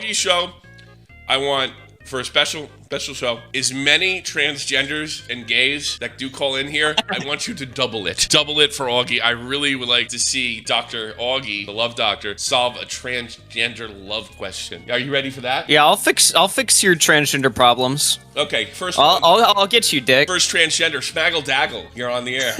Augie's show, I want, for a special show, as many transgenders and gays that do call in here, I want you to double it. Double it for Augie. I really would like to see Dr. Augie, the love doctor, solve a transgender love question. Are you ready for that? Yeah, I'll fix your transgender problems. Okay, first I'll get you, Dick. First transgender, Smaggle Daggle, you're on the air.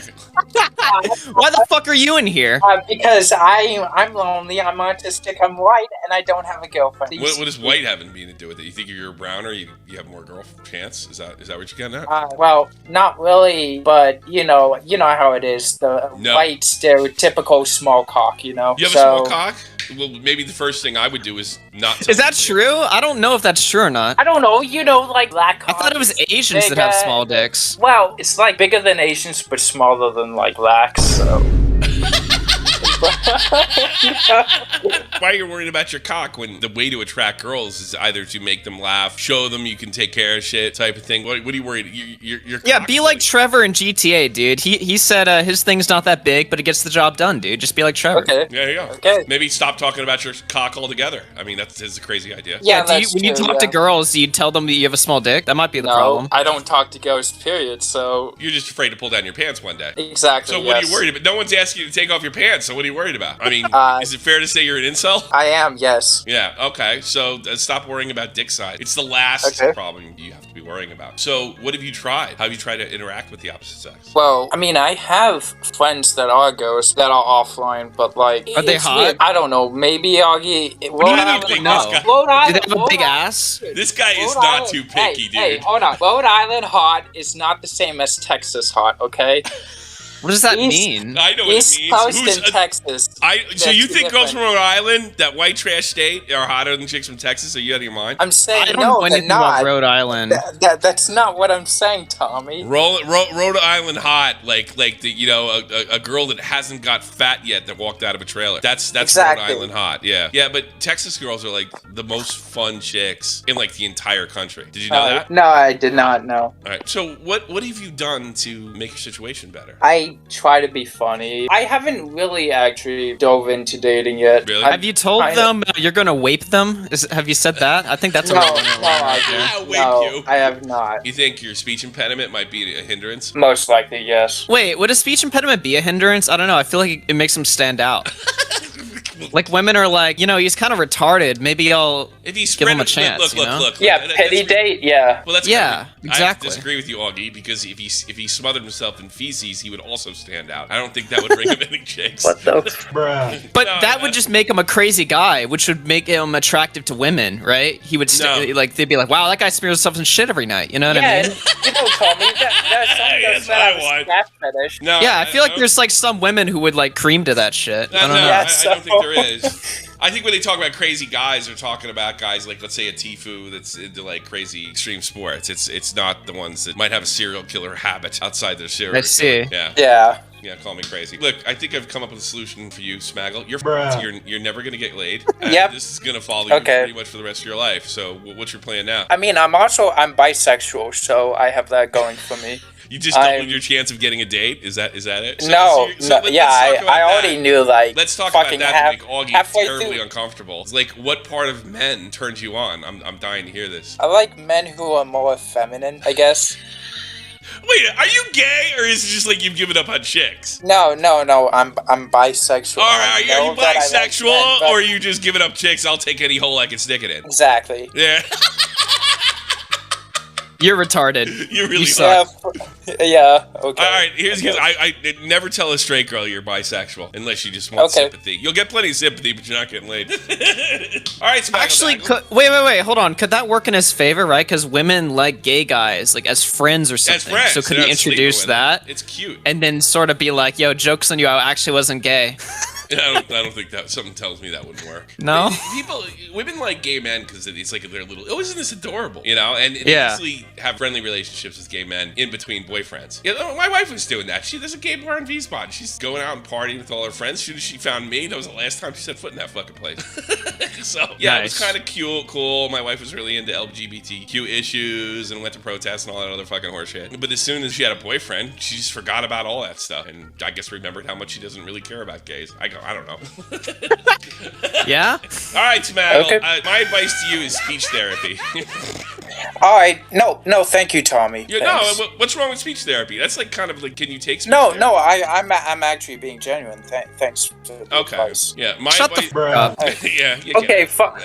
Why the fuck are you in here? Because I'm lonely, I'm autistic, I'm white, and I don't have a girlfriend. What does white have anything to do with it? You think you're brown or you have more girl chance? Is that what you're getting at? Well, not really, but you know how it is. The white stereotypical small cock, You have a small cock? Well, maybe the first thing I would do is not. Is that true? I don't know if that's true or not. I don't know. Like black cock. I thought it was Asians that have small dicks. Well, it's like bigger than Asians, but smaller than like blacks. So. Why are you worried about your cock when the way to attract girls is either to make them laugh, show them you can take care of shit, type of thing? What are you worried? Yeah, be like Trevor in GTA, dude. He said his thing's not that big, but it gets the job done, dude. Just be like Trevor. Okay. There you go. Okay. Maybe stop talking about your cock altogether. I mean, that's a crazy idea. Yeah, when you talk to girls, do you tell them that you have a small dick? That might be the problem. I don't talk to girls, period, so... You're just afraid to pull down your pants one day. Exactly, So what are you worried about? No one's asking you to take off your pants, so what are you worried about? I mean, is it fair to say you're an incel? I am, yes. Yeah, okay. So stop worrying about dick size. It's the last problem you have to be worrying about. So what have you tried? How have you tried to interact with the opposite sex? Well, I mean, I have friends that are ghosts that are offline, but like... Are they hot? Weird. I don't know. Maybe, Augie... Do they have a big ass? This guy is not too picky, dude. Hey, hold on. Rhode Island hot is not the same as Texas hot, okay? What does that mean? I know what it means. East Coast in Texas. So you think girls from Rhode Island, that white trash state, are hotter than chicks from Texas? Are you out of your mind? I'm saying I don't know anything about Rhode Island. That's not what I'm saying, Tommy. Rhode Island hot, like the a girl that hasn't got fat yet that walked out of a trailer. That's exactly. Rhode Island hot. Yeah, but Texas girls are like the most fun chicks in like the entire country. Did you know that? No, I did not know. All right. So what have you done to make your situation better? I try to be funny. I haven't really actually dove into dating yet. Really? Have you told them you're gonna wape them? Have you said that? I think that's what I have not. You think your speech impediment might be a hindrance? Most likely, yes. Wait, would a speech impediment be a hindrance? I don't know. I feel like it makes them stand out. Like women are like, he's kind of retarded. Maybe I'll give him a chance. Look. Yeah, petty date. Yeah. Well, that's exactly. I have to disagree with you, Augie, because if he smothered himself in feces, he would also stand out. I don't think that would bring him any chicks. What the? But that would just make him a crazy guy, which would make him attractive to women, right? He would they'd be like, wow, that guy smears himself in shit every night. You know what I mean? Tommy, there's some fetish. No, yeah, I feel like there's like some women who would like cream to that shit. I don't know. I don't think there is. I think when they talk about crazy guys, they're talking about guys like, let's say, a Tifu that's into like crazy extreme sports. It's not the ones that might have a serial killer habit outside their serial. I see. Yeah, call me crazy. Look, I think I've come up with a solution for you, Smaggle. You're never gonna get laid. Yep. This is gonna follow you pretty much for the rest of your life. So what's your plan now? I mean, I'm bisexual, so I have that going for me. You just doubled your chance of getting a date? Is that it? I already knew, like, let's talk about that to make Augie terribly uncomfortable. It's like, what part of men turns you on? I'm dying to hear this. I like men who are more feminine, I guess. Wait, are you gay, or is it just like you've given up on chicks? No, I'm bisexual. All right, are you bisexual, or are you just giving up chicks? I'll take any hole I can stick it in. Exactly. Yeah. You're retarded. You really suck. Yeah, okay. All right, here's I never tell a straight girl you're bisexual unless you just want sympathy. You'll get plenty of sympathy, but you're not getting laid. All right, actually, wait, hold on. Could that work in his favor, right? Because women like gay guys, like as friends or something. So could he introduce that? It's cute. And then sort of be like, yo, joke's on you, I actually wasn't gay. I don't think that something tells me that wouldn't work. No, women like gay men because it's like they're little. Oh, isn't this adorable? And they usually have friendly relationships with gay men in between boyfriends. My wife was doing that. There's a gay bar in V-Spot. She's going out and partying with all her friends. She found me. That was the last time she set foot in that fucking place. So yeah, It was kind of cute, cool. My wife was really into LGBTQ issues and went to protests and all that other fucking horseshit. But as soon as she had a boyfriend, she just forgot about all that stuff and I guess remembered how much she doesn't really care about gays. I go, I don't know. Yeah? All right, Tomato. Okay. My advice to you is speech therapy. All right. No, thank you, Tommy. Yeah, no, what's wrong with speech therapy? That's like kind of like, can you take speech No, therapy? no, I'm actually being genuine. Thanks for the advice. Yeah, my Shut the advice. f*** up. Yeah. You Okay, can't. fuck.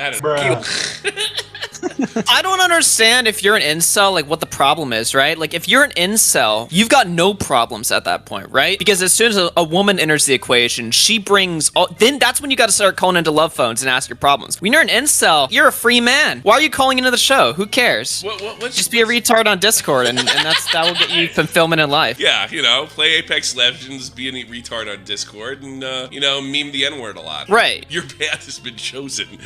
I don't understand if you're an incel, like what the problem is, right? Like if you're an incel, you've got no problems at that point, right? Because as soon as a woman enters the equation, she brings then that's when you got to start calling into love phones and ask your problems. When you're an incel, you're a free man. Why are you calling into the show? Who cares? Just be a retard on Discord and that will get you fulfillment in life. Yeah, play Apex Legends, be a neat retard on Discord, and meme the N-word a lot. Right. Your path has been chosen.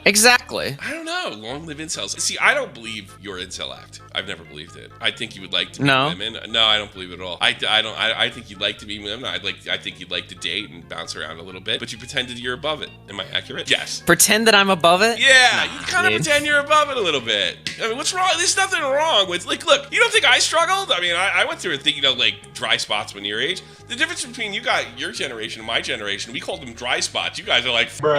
Exactly. I don't know. Long live incels. See, I don't believe your incel act. I've never believed it. I think you would like to be women. No, I don't believe it at all. I don't. I think you'd like to be women. I think you'd like to date and bounce around a little bit, but you pretended you're above it. Am I accurate? Yes. Pretend that I'm above it? Yeah, you kind of pretend you're above it a little bit. I mean, what's wrong? There's nothing wrong with, like, look, you don't think I struggled? I mean, I went through a thing, like dry spots when your age. The difference between your generation and my generation, we called them dry spots. You guys are like, or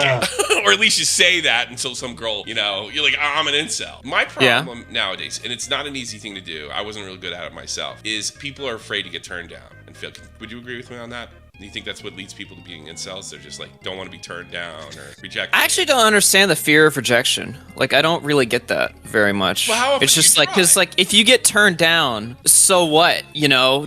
at least you say that until some girl, you're like, I'm an incel. My problem nowadays, and it's not an easy thing to do, I wasn't really good at it myself, is people are afraid to get turned down and feel. Would you agree with me on that? Do you think that's what leads people to being incels? They're just like, don't want to be turned down or rejected. I actually don't understand the fear of rejection. Like, I don't really get that very much. Well, how it's just like, because like, if you get turned down, so what?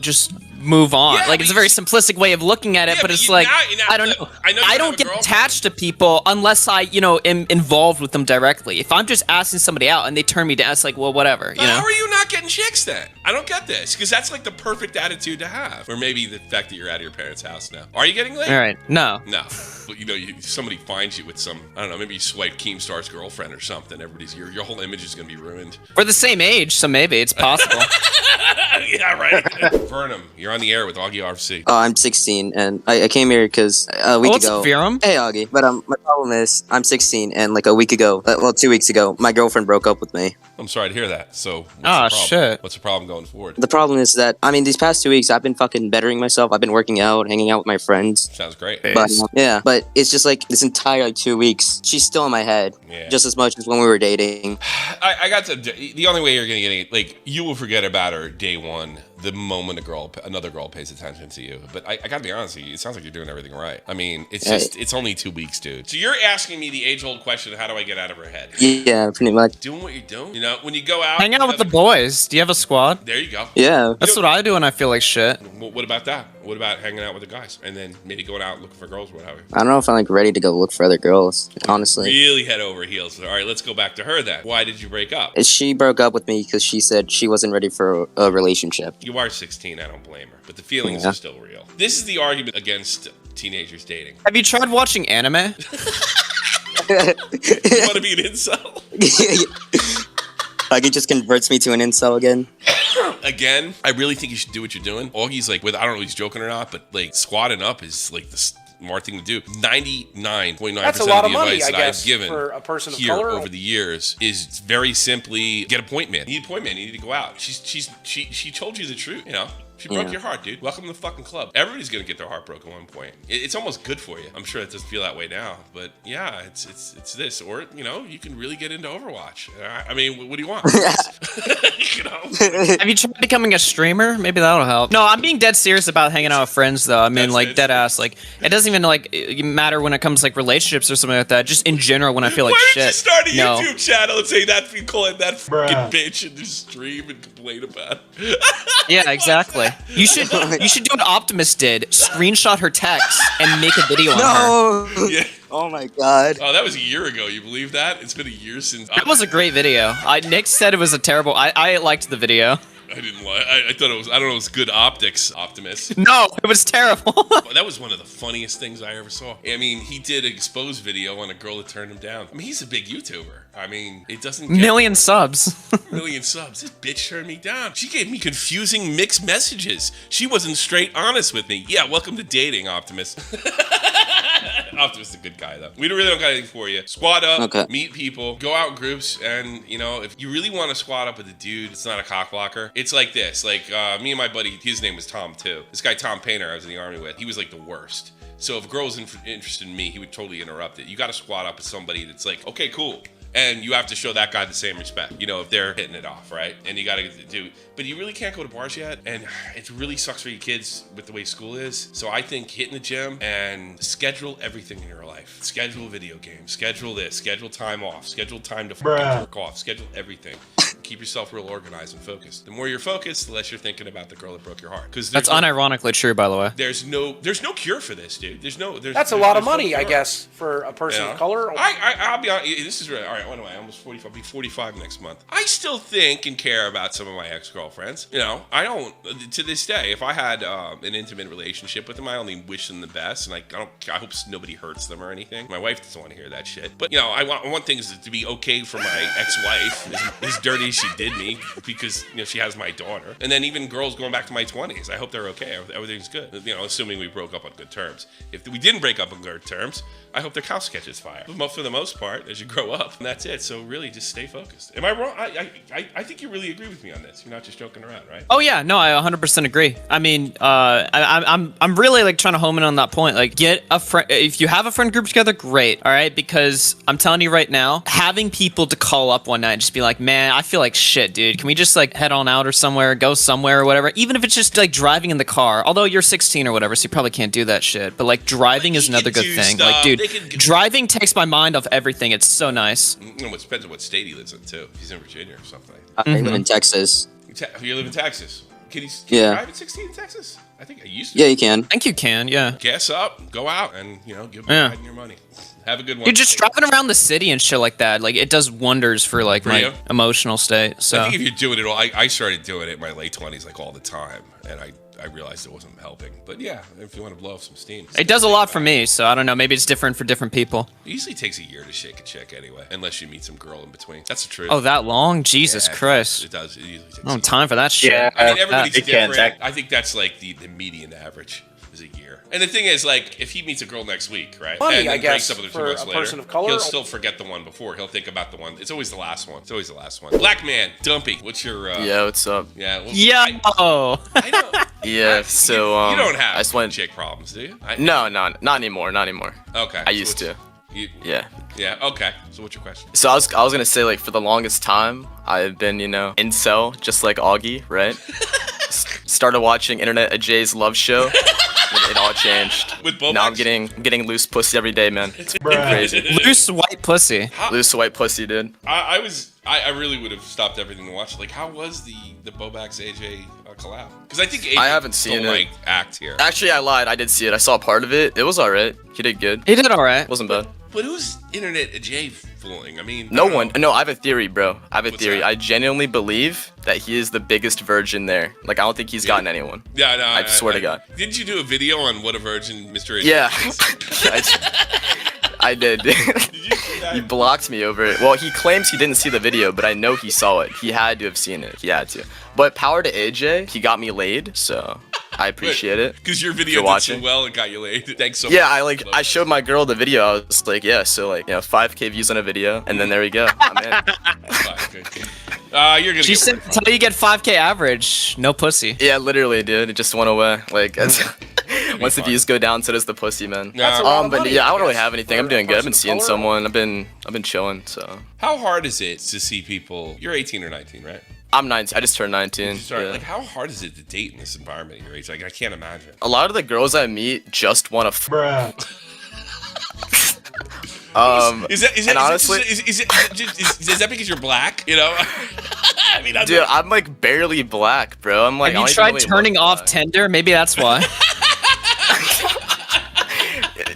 Just move on. Yeah, like, it's a very simplistic way of looking at it, but it's like, I don't know. I don't get attached to people unless I, am involved with them directly. If I'm just asking somebody out and they turn me down, it's like, well, whatever, How are you not getting chicks then? I don't get this, because that's like the perfect attitude to have. Or maybe the fact that you're out of your parents' house now. Are you getting laid? All right. No. No. But somebody finds you with some, I don't know, maybe you swipe Keemstar's girlfriend or something. Your whole image is going to be ruined. We're the same age, so maybe it's possible. Yeah, right. Vernum, you're on the air with AugieRFC. Oh, I'm 16, and I came here because a week ago. What's Vernum? Hey, Augie. But my problem is, I'm 16, and like a week ago, 2 weeks ago, my girlfriend broke up with me. I'm sorry to hear that. So, what's the Oh, problem? shit. What's the problem going forward? The problem is that, these past 2 weeks, I've been fucking bettering myself. I've been working out, hanging out with my friends. Sounds great. But but it's just like this entire 2 weeks, she's still in my head, just as much as when we were dating. I got to. The only way you're gonna get it, like, you will forget about her day one. The moment another girl pays attention to you. But I gotta be honest with you, it sounds like you're doing everything right. I mean, it's only 2 weeks, dude. So you're asking me the age-old question, how do I get out of her head? Yeah, pretty much. Doing what you're doing. When you go out. Hang out with the boys. Do you have a squad? There you go. Yeah. That's what I do when I feel like shit. What about that? What about hanging out with the guys? And then maybe going out looking for girls or whatever? I don't know if I'm like ready to go look for other girls, honestly. Really head over heels. All right, let's go back to her then. Why did you break up? She broke up with me because she said she wasn't ready for a relationship. You are 16, I don't blame her. But the feelings are still real. This is the argument against teenagers dating. Have you tried watching anime? You want to be an incel? Like, it just converts me to an incel again. Again, I really think you should do what you're doing. Augie's like, I don't know if he's joking or not, but like squatting up is like the smart thing to do. 99.9% of the advice that I've given for a person of here color over the years is very simply get a point man. You need a point man. You need to go out. She told you the truth, She broke your heart, dude. Welcome to the fucking club. Everybody's gonna get their heart broken at one point. It's almost good for you. I'm sure it doesn't feel that way now, but yeah, it's this. Or you can really get into Overwatch. I mean, what do you want? Have you tried becoming a streamer? Maybe that'll help. No, I'm being dead serious about hanging out with friends, though. I mean, like dead ass. Like, it doesn't even matter when it comes to like relationships or something like that. Just in general, when I feel like Why shit. Why don't you start a YouTube channel and say that? You call it that fucking bitch and just stream and complain about it. Yeah, exactly. You should do what Optimus did. Screenshot her text and make a video on her. Yeah. Oh my god. Oh, that was a year ago. You believe that? It's been a year since. That was a great video. Nick said it was a terrible. I liked the video. I didn't like. I thought it was. I don't know. It was good optics, Optimus. No, it was terrible. That was one of the funniest things I ever saw. I mean, he did an exposed video on a girl that turned him down. I mean, he's a big YouTuber. I mean, it doesn't get million subs. Million subs. This bitch turned me down. She gave me confusing mixed messages. She wasn't straight honest with me. Yeah, welcome to dating, Optimus. Optimus is a good guy, though. We really don't got anything for you. Squad up, meet people, go out in groups, and, if you really want to squad up with a dude, it's not a cock blocker. It's like this. Like, me and my buddy, his name was Tom, too. This guy, Tom Painter, I was in the army with, he was like the worst. So if a girl's interested in me, he would totally interrupt it. You got to squat up with somebody that's like, okay, cool. And you have to show that guy the same respect, you know, if they're hitting it off, right? And you got to do, but you really can't go to bars yet. And it really sucks for your kids with the way school is. So I think hitting the gym and schedule everything in your life. Schedule video games, schedule this, schedule time off, schedule time to work off, schedule everything. Keep yourself real organized and focused. The more you're focused, the less you're thinking about the girl that broke your heart. Because that's unironically true, by the way. There's no cure for this, dude. That's a lot of money, I guess, for a person of color. I'll be honest. This is really all right. What am I? Almost 45. I'll be 45 next month. I still think and care about some of my ex-girlfriends. You know, I don't. To this day, if I had an intimate relationship with them, I only wish them the best, and I hope nobody hurts them or anything. My wife doesn't want to hear that shit. But you know, I want things to be okay for my ex-wife, as dirty as she did me, because you know she has my daughter. And then even girls going back to my 20s, I hope they're okay. Everything's good. You know, assuming we broke up on good terms. If we didn't break up on good terms, I hope their house catches fire. But for the most part, as you grow up, and that's it. So really, just stay focused. Am I wrong? I think you really agree with me on this. You're not just joking around, right? Oh yeah, no, I 100% agree. I mean, I'm really like trying to home in on that point. Like, get a friend. If you have a friend group together, great. All right, because I'm telling you right now, having people to call up one night and just be like, man, I feel like shit, dude. Can we just like head on out or somewhere, go somewhere or whatever? Even if it's just like driving in the car. Although you're 16 or whatever, so you probably can't do that shit. But like driving is another good thing. Like, dude, driving takes my mind off everything. It's so nice. It depends on what state he lives in too. If he's in Virginia or something. I live in Texas. You live in Texas. Can you drive at 16 in Texas? I think I used to. Yeah, you can. I think you can, yeah. Gas up, go out, and you know, give them your money. Have a good one. You're just driving around the city and shit like that. Like, it does wonders for like my emotional state. So I think if you're doing it all, I started doing it in my late 20s, like all the time, and I realized it wasn't helping. But yeah, if you want to blow off some steam, it does a lot for me. So I don't know. Maybe it's different for different people. It usually takes a year to shake a chick anyway, unless you meet some girl in between. That's the truth. Oh, that long? Jesus Christ! It does. It usually takes. No time for that shit. Yeah, I mean, everybody's different. I think that's like the median average is a year. And the thing is, like, if he meets a girl next week, right, funny, and then I guess, breaks up with her 2 for months a later, person of color, he'll still forget the one before. He'll think about the one. It's always the last one. It's always the last one. Black man, Dumpy. What's your? Yeah, what's up? Yeah. Well, I know. Yeah. So you don't have I just went chick problems, do you? No, not anymore. Not anymore. Okay. I used to. Yeah. Yeah. Okay. So what's your question? So I was gonna say, like, for the longest time I've been, you know, incel, just like Augie, right? Started watching Internet Ajay's Love Show. It all changed. With Bobax? Now I'm getting loose pussy every day, man. It's crazy. Loose white pussy. Loose white pussy, dude. I really would have stopped everything to watch. Like, how was the Bobax AJ collab? Because I think AJ I haven't seen don't, it. like, act here. Actually, I lied. I did see it. I saw part of it. It was alright. He did good. He did alright. Wasn't bad. But who's Internet AJ fooling? I mean, No one. No, I have a theory, bro. I have a theory. that? I genuinely believe that he is the biggest virgin there. Like, I don't think he's gotten anyone. Yeah, no. I swear to God. Didn't you do a video on what a virgin Mr. AJ Yeah. is? I did. Did you see that? He blocked me over it. Well, he claims he didn't see the video, but I know he saw it. He had to have seen it. He had to. But power to AJ, he got me laid, so I appreciate it. Because your video did so well and got you laid. Thanks so much. Yeah, I showed my girl the video. I was like, yeah, so like, you know, 5K views on a video, and then there we go. I'm in. You're gonna. She said until you get 5K average, no pussy. Yeah, literally, dude. It just went away. Like, once the views go down, so does the pussy, man. But yeah, I don't really have anything. I'm doing good. I've been seeing someone. I've been chilling. So. How hard is it to see people? You're 18 or 19, right? I'm 19. I just turned 19. Yeah. Yeah. Like, how hard is it to date in this environment at your age? Like, I can't imagine. A lot of the girls I meet just want to. Is that honestly, is that because you're black? You know, I mean, dude, I'm like barely black, bro. I'm like. Have you tried turning off Tinder? Maybe that's why.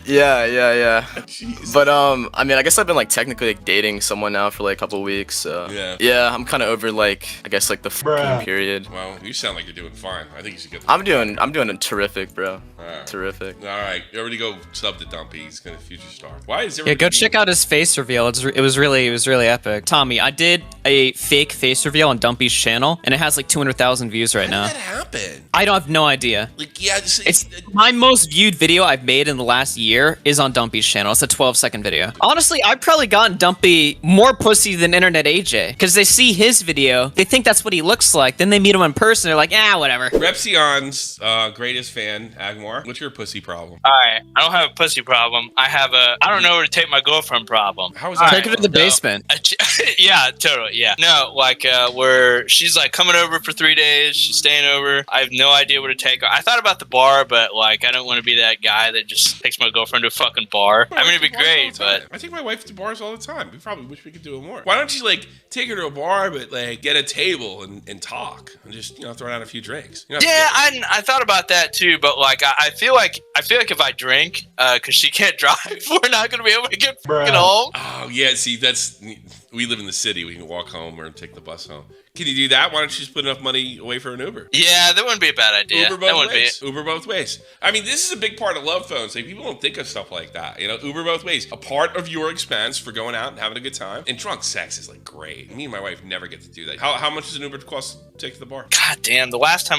Yeah. Jeez. But I mean, I guess I've been like technically like dating someone now for like a couple weeks. So yeah, I'm kind of over like I guess like the f***ing period. Well, you sound like you're doing fine. I think you should get. I'm doing a terrific, bro. Terrific. All right, everybody go sub to Dumpy. He's gonna future star. Why is there? Yeah, go check out his face reveal. It was really epic. Tommy, I did a fake face reveal on Dumpy's channel, and it has like 200,000 views right now. How did that happen? I don't have no idea. Like, yeah, It's my most viewed video I've made in the last year is on Dumpy's channel. It's a 12-second video. Honestly, I've probably gotten Dumpy more pussy than Internet AJ, because they see his video, they think that's what he looks like, then they meet him in person, they're like, whatever. Repsion's greatest fan, Agmore. What's your pussy problem? Alright, I don't have a pussy problem. I have a I don't know where to take my girlfriend problem. How is that? Take her to the basement. Yeah, totally, yeah. No, like, where she's, like, coming over for 3 days, she's staying over. I have no idea where to take her. I thought about the bar, but, like, I don't want to be that guy that just takes my girlfriend to a fucking bar. I mean, it'd be great, but... I take my wife to bars all the time. We probably wish we could do it more. Why don't you, like, take her to a bar, but, like, get a table and talk, and just, you know, throw out a few drinks? You know, yeah, I thought about that, too, but, like, I feel like if I drink, because she can't drive, we're not going to be able to get fucking home. Oh, yeah, see, we live in the city. We can walk home or take the bus home. Can you do that? Why don't you just put enough money away for an Uber? Yeah, that wouldn't be a bad idea. Uber both ways. Uber both ways. I mean, this is a big part of love phones. Like, people don't think of stuff like that. You know, Uber both ways. A part of your expense for going out and having a good time. And drunk sex is, like, great. Me and my wife never get to do that. How much does an Uber cost to take to the bar? God damn, the last time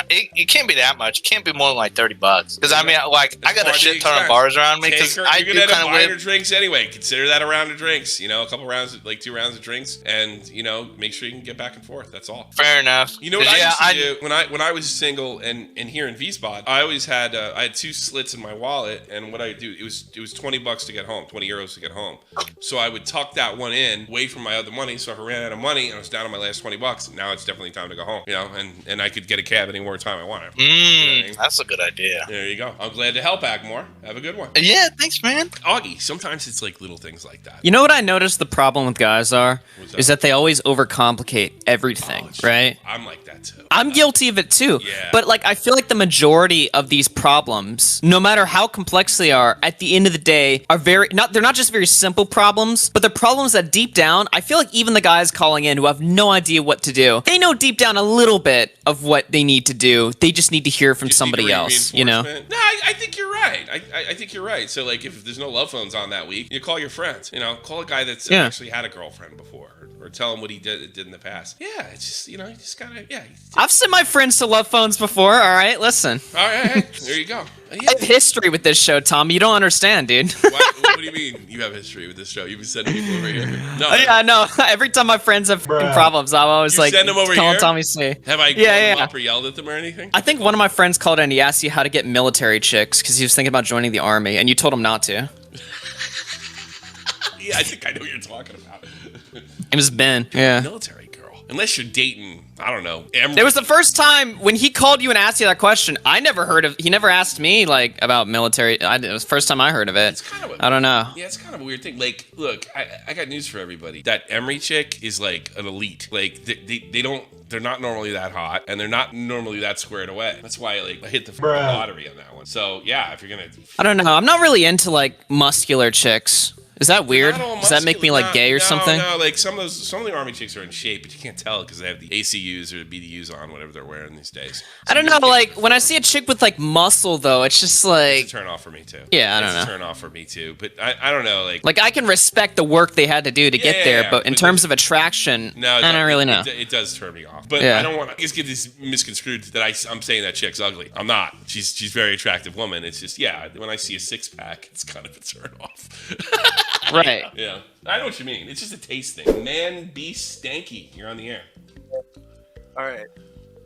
it can't be that much. It can't be more than like $30. Because I mean, like, I got a shit ton of bars around me. Because I do kind of live. Her drinks anyway. Consider that a round of drinks. You know, a couple rounds, like 2 rounds of drinks, and you know, make sure you can get back and forth. That's all. Fair enough. You know what I used to do when I was single and here in V-Spot, I always had I had 2 slits in my wallet, and what I do it was $20 to get home, 20 euros to get home. So I would tuck that one in, away from my other money. So if I ran out of money and I was down to my last $20, now it's definitely time to go home. You know, and I could get a cab any more time I wanted. You know what I mean? That's a good idea. There you go. I'm glad to help, Agmore. Have a good one. Yeah, thanks, man. Augie, sometimes it's like little things like that. You know what I noticed the problem with guys is that they always overcomplicate everything, right? I'm like that too. I'm guilty of it too. Yeah. But like, I feel like the majority of these problems, no matter how complex they are, at the end of the day, are they're not just very simple problems, but they're problems that deep down, I feel like even the guys calling in who have no idea what to do, they know deep down a little bit of what they need to do. They just need to hear from somebody else, you know? No, I think you're right. I think you're right. So like, if there's no love phones on that week, you call your friends. You know, call a guy that's actually had a girlfriend before, or tell him what he did in the past. Yeah, it's just, you know, you just gotta, I've sent my friends to love phones before, all right? Listen. All right, there you go. I have history with this show, Tommy. You don't understand, dude. What do you mean you have history with this show? You've been sending people over here. No. Oh, yeah, I know. Every time my friends have problems, I'm always like, send them over calling here? Tommy C. Have I called them up or yelled at them or anything? I think one of my friends called in and he asked you how to get military chicks because he was thinking about joining the army, and you told him not to. Yeah, I think I know what you're talking about. It was Ben. Yeah. Military girl. Unless you're dating, I don't know, Emerald. It was the first time when he called you and asked you that question. He never asked me, like, about military. It was the first time I heard of it. I don't know. Yeah, it's kind of a weird thing. Like, look, I got news for everybody. That Emery chick is like an elite. Like, they're not normally that hot, and they're not normally that squared away. That's why I hit the lottery on that one. So, yeah, if you're going to... I don't know. I'm not really into, like, muscular chicks. Is that weird? Does that make me like gay or something? No, like some of the army chicks are in shape, but you can't tell because they have the ACUs or the BDUs on, whatever they're wearing these days. So I don't know, like when I see a chick with like muscle though, it's just like it's a turn off for me too. Yeah, I don't know. It's a turn off for me too, but I don't know, like I can respect the work they had to do to get there, but in terms of attraction, I don't really know. It does turn me off, but I don't want to just get this misconstrued that I'm saying that chick's ugly. I'm not. She's a very attractive woman. It's just when I see a 6-pack, it's kind of a turn off. Right. Yeah, I know what you mean. It's just a taste thing. Man, be stanky. You're on the air. All right.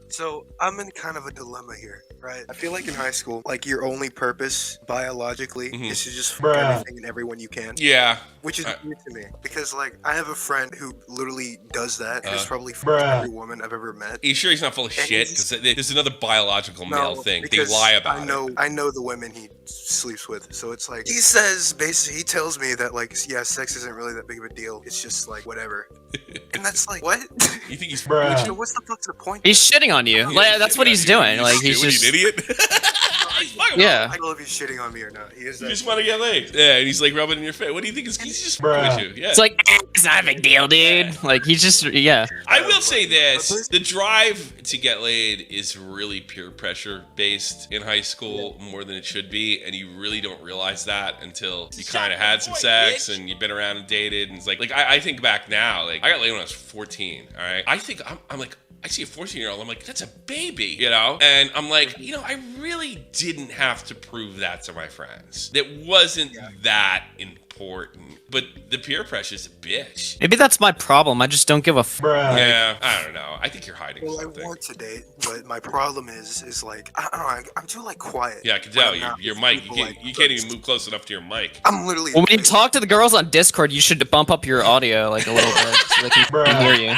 So I'm in kind of a dilemma here, right? I feel like in high school, like your only purpose biologically is to just fuck everything and everyone you can. Yeah. Which is weird to me because like I have a friend who literally does that and has probably fucked every woman I've ever met. Are you sure he's not full of shit? Because there's another biological male thing. They lie about it. I know the women he sleeps with, so it's like he says basically he tells me that like sex isn't really that big of a deal. It's just like whatever. And that's like what? You think he's what's the fuck's the point? He's shitting on you. Like, that's what he's doing. Like he's just an idiot. He's fucking Yeah. I don't know if he's shitting on me or not. He is You that. just want to get laid. Yeah, and he's like rubbing in your face. What do you think? He's just fucking with you. Yeah. It's like, it's not a big deal, dude. Like, he's just, yeah. I will say this: the drive to get laid is really peer pressure based in high school more than it should be, and you really don't realize that until you kind of had some sex and you've been around and dated. And it's like I think back now, like I got laid when I was 14. All right, I think I'm like. I see a 14-year-old, I'm like, that's a baby, you know? And I'm like, you know, I really didn't have to prove that to my friends. It wasn't that important. But the peer pressure is a bitch. Maybe that's my problem. I just don't give a Yeah, I don't know. I think you're hiding something. I want to date, but my problem is like, I don't know, I'm too like quiet. Yeah, I can tell. Your mic, you can't even move close enough to your mic. I'm literally. Well, when you talk to the girls on Discord, you should bump up your audio like a little bit so they can hear you.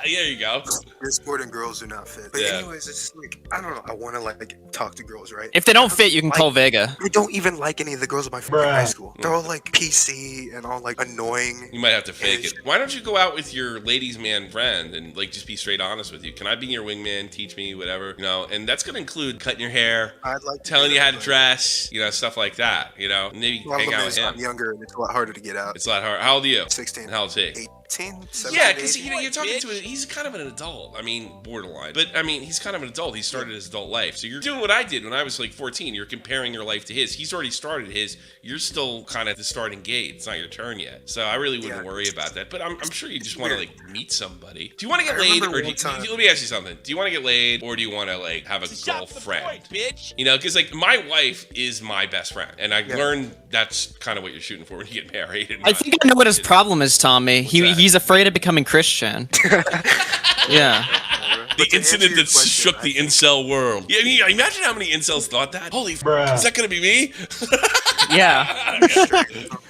There you go. Discord and girls do not fit. But anyways, it's just like, I don't know. I want to like talk to girls, right? If they don't fit, you can call Vega. I don't even like any of the girls in my fucking high school. They're all like PC and all like annoying. You might have to fake it. Why don't you go out with your ladies' man friend and like just be straight honest with you? Can I be your wingman? Teach me, whatever, you know? And that's gonna include cutting your hair, I'd like telling you how to dress, you know, stuff like that. You know, maybe hang out with him. I'm younger and it's a lot harder to get out. It's a lot harder. How old are you? 16. And how old is he? 18, 17, Yeah, because 18. you know you're talking to he's kind of an adult. I mean, borderline, but I mean he's kind of an adult. He started his adult life, so you're doing what I did when I was like 14. You're comparing your life to his. He's already started his. You're still kind of at the starting gate. It's not your turn yet, so I really wouldn't worry about that. But I'm sure you just want to like meet somebody. Do you want to get laid, or let me ask you something? Do you want to get laid, or do you want to like have a girlfriend? Bitch. You know, because like my wife is my best friend, and I learned that's kind of what you're shooting for when you get married. I think I know what his problem is, Tommy. He's afraid of becoming Christian. Yeah. The incident that shook the incel world. Yeah, I mean, imagine how many incels thought that. Holy is that gonna be me? Yeah.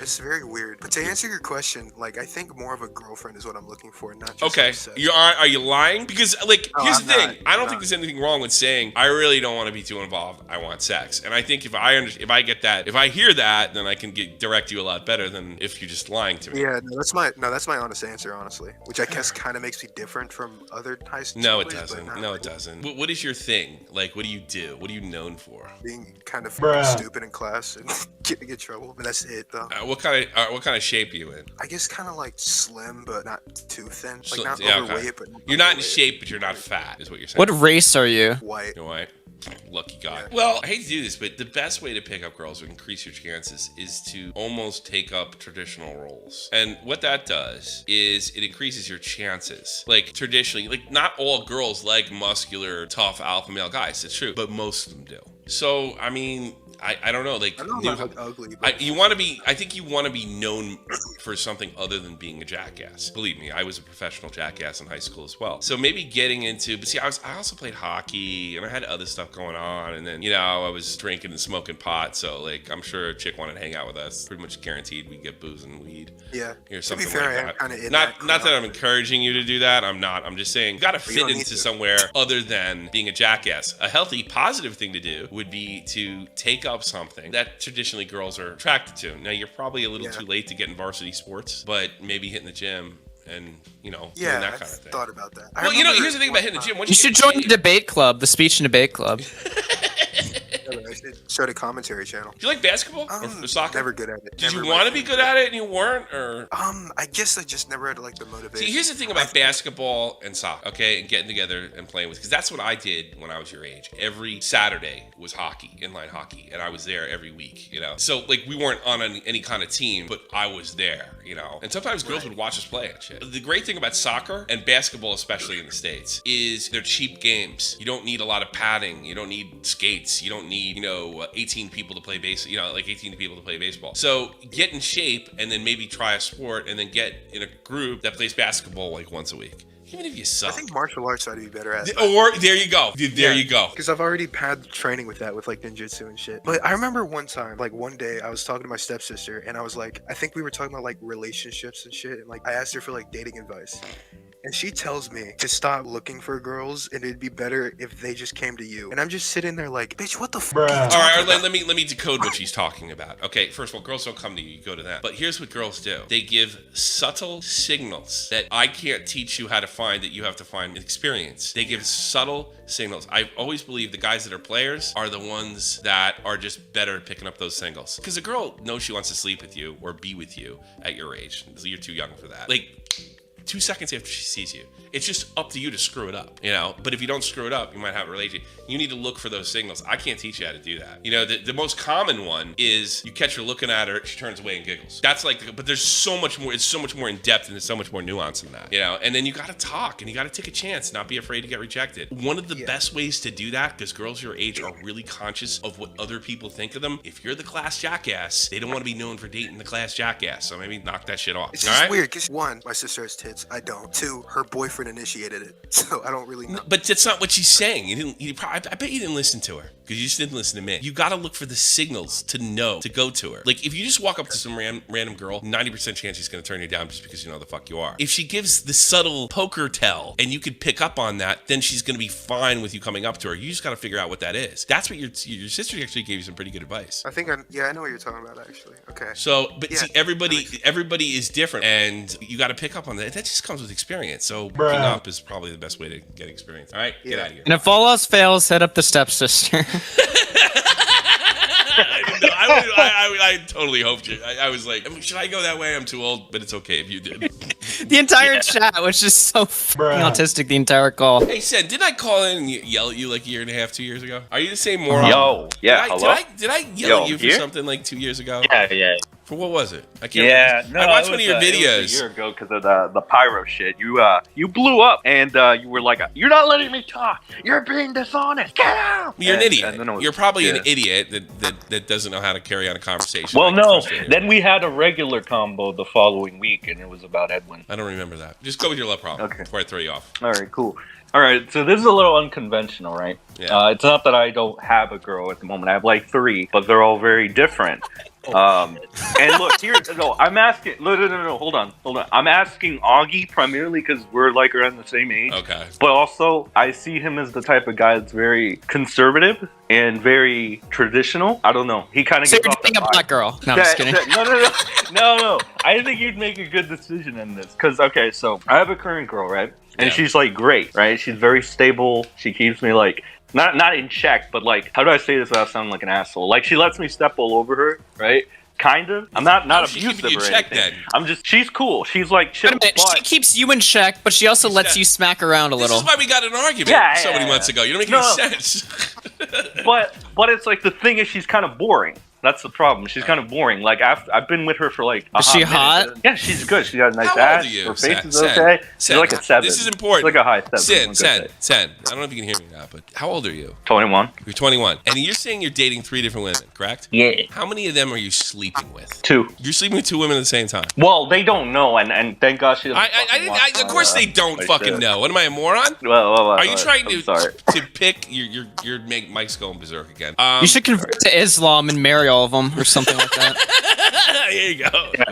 It's very weird. But to answer your question, like I think more of a girlfriend is what I'm looking for, not just okay. like sex. Are you lying? Because like here's the thing. I don't not. think there's anything wrong with saying I really don't want to be too involved. I want sex. And I think if I get that, if I hear that, then I can direct you a lot better than if you're just lying to me. Yeah, that's my honest answer, honestly. Which I guess kind of makes me different from other high school. No, it doesn't. No, it doesn't. What is your thing? Like, what do you do? What are you known for? Being kind of fucking stupid in class and getting in trouble. But that's it, though. What kind of shape are you in? I guess kind of like slim, but not too thin. Like not yeah, overweight, okay. but you're not in shape, but you're not fat, is what you're saying. What race are you? White. You're white. Lucky guy. Yeah. Well, I hate to do this, but the best way to pick up girls or increase your chances is to almost take up traditional roles. And what that does is it increases your chances. Like traditionally, like not all girls like muscular, tough alpha male guys. It's true, but most of them do. So, I mean, I don't know, like, I don't know if I'm ugly, but I think you want to be known for something other than being a jackass. Believe me, I was a professional jackass in high school as well. So maybe getting into, but see, I also played hockey and I had other stuff going on. And then, you know, I was drinking and smoking pot. So like, I'm sure a chick wanted to hang out with us. Pretty much guaranteed we'd get booze and weed. Yeah. Or something to be fair, like I'm that. kind of Not that I'm encouraging you to do that. I'm not. I'm just saying, you got to fit into somewhere other than being a jackass. A healthy, positive thing to do would be to take up something that traditionally girls are attracted to. Now, you're probably a little too late to get in varsity sports, but maybe hitting the gym and, you know, doing that kind of thing. Thought about that. Well, you know, here's the thing about hitting the gym. You should join the debate club, the speech and debate club. I should start a commentary channel. Do you like basketball or soccer? Never good at it. Did you want to be good at it and you weren't, or? I guess I just never had like the motivation. See, here's the thing about basketball and soccer, okay, and getting together and playing with, because that's what I did when I was your age. Every Saturday was hockey, inline hockey, and I was there every week, you know. So like we weren't on any kind of team, but I was there, you know. And sometimes girls would watch us play and shit. The great thing about soccer and basketball, especially in the States, is they're cheap games. You don't need a lot of padding. You don't need skates. You don't need, 18 people to play like 18 people to play baseball. So get in shape and then maybe try a sport and then get in a group that plays basketball like once a week. Even if you suck. I think martial arts I'd be better at. Or there you go. There you go. Because I've already had training with that, with like ninjutsu and shit. But I remember one time, like one day, I was talking to my stepsister, and I was like, I think we were talking about like relationships and shit, and like I asked her for like dating advice. and she tells me to stop looking for girls, and it'd be better if they just came to you. And I'm just sitting there like, bitch, what the f? All right, let me decode what she's talking about. Okay, first of all, girls don't come to you. You go to them. But here's what girls do. They give subtle signals that I can't teach you how to find, that you have to find experience. They give subtle signals. I've always believed the guys that are players are the ones that are just better at picking up those signals. Because a girl knows she wants to sleep with you or be with you at your age. So you're too young for that. Like, 2 seconds after she sees you. It's just up to you to screw it up, you know? But if you don't screw it up, you might have a relationship. You need to look for those signals. I can't teach you how to do that. You know, the most common one is you catch her looking at her, she turns away and giggles. That's like, but there's so much more, it's so much more in depth and there's so much more nuance than that, you know? And then you gotta talk and you gotta take a chance, not be afraid to get rejected. One of the best ways to do that, because girls your age are really conscious of what other people think of them. If you're the class jackass, they don't want to be known for dating the class jackass. So maybe knock that shit off. It's just weird, because one, my sister has tits. I don't. Two, her boyfriend initiated it. So I don't really know. But that's not what she's saying. I bet you didn't listen to her, because you just didn't listen to me. You got to look for the signals to know to go to her. Like, if you just walk up to some random girl, 90% chance she's going to turn you down just because you know the fuck you are. If she gives the subtle poker tell and you could pick up on that, then she's going to be fine with you coming up to her. You just got to figure out what that is. That's what your sister actually gave you some pretty good advice. I think I know what you're talking about, actually. Okay. So, but see, everybody is different, and you got to pick up on that. That just comes with experience. So working up is probably the best way to get experience. All right, get out of here. And if all else fails, hit up the stepsister. I totally hoped you. I was like, should I go that way? I'm too old, but it's okay if you did. The entire chat was just so autistic the entire call. Hey, Sen, didn't I call in and yell at you like a year and a half, 2 years ago? Are you the same moron? Yo, yeah, hello? Did I yell at you for something like 2 years ago? Yeah. For what was it? I can't remember. No, I watched one of your videos. It was a year ago because of the pyro shit. You blew up and you were like, "You're not letting me talk. You're being dishonest. Get out!" You're an idiot. You're probably an idiot that doesn't know how to carry on a conversation. Well, no. Then we had a regular combo the following week, and it was about Edwin. I don't remember that. Just go with your love problem before I throw you off. All right, cool. All right, so this is a little unconventional, right? Yeah. It's not that I don't have a girl at the moment. I have like 3, but they're all very different. And look, I'm asking. No, hold on. I'm asking Augie primarily because we're like around the same age. Okay. But also, I see him as the type of guy that's very conservative and very traditional. I don't know. He kind of So gets you're off dating a black girl. No, I'm just kidding. No. I think you'd make a good decision in this because so I have a current girl, right? And she's like great, right? She's very stable. She keeps me like not in check, but like, how do I say this without sounding like an asshole? Like, she lets me step all over her, right? Kind of. I'm not abusive or anything. I'm just, she's cool. She's like chill. Wait a minute, she keeps you in check, but she also lets you smack around a little. This is why we got in an argument so many months ago. You don't make any sense. but it's like, the thing is, she's kind of boring. That's the problem. She's kind of boring. Like, I've been with her for like a Is she hot? Yeah, she's good. She got a nice How ass. old are you? Her face is Sen, okay. She's Sen, like a 7. This is important. She's like a high 7. Sen. I don't know if you can hear me now, but how old are you? 21. You're 21. And you're saying you're dating 3 different women, correct? Yeah. How many of them are you sleeping with? 2. You're sleeping with 2 women at the same time? Well, they don't know, and thank God she doesn't. Of course they don't fucking know. What am I, a moron? Well, are you trying to pick? You're make Mike's going berserk again. You should convert to Islam and marry all of them or something like that. Here you go. Yeah.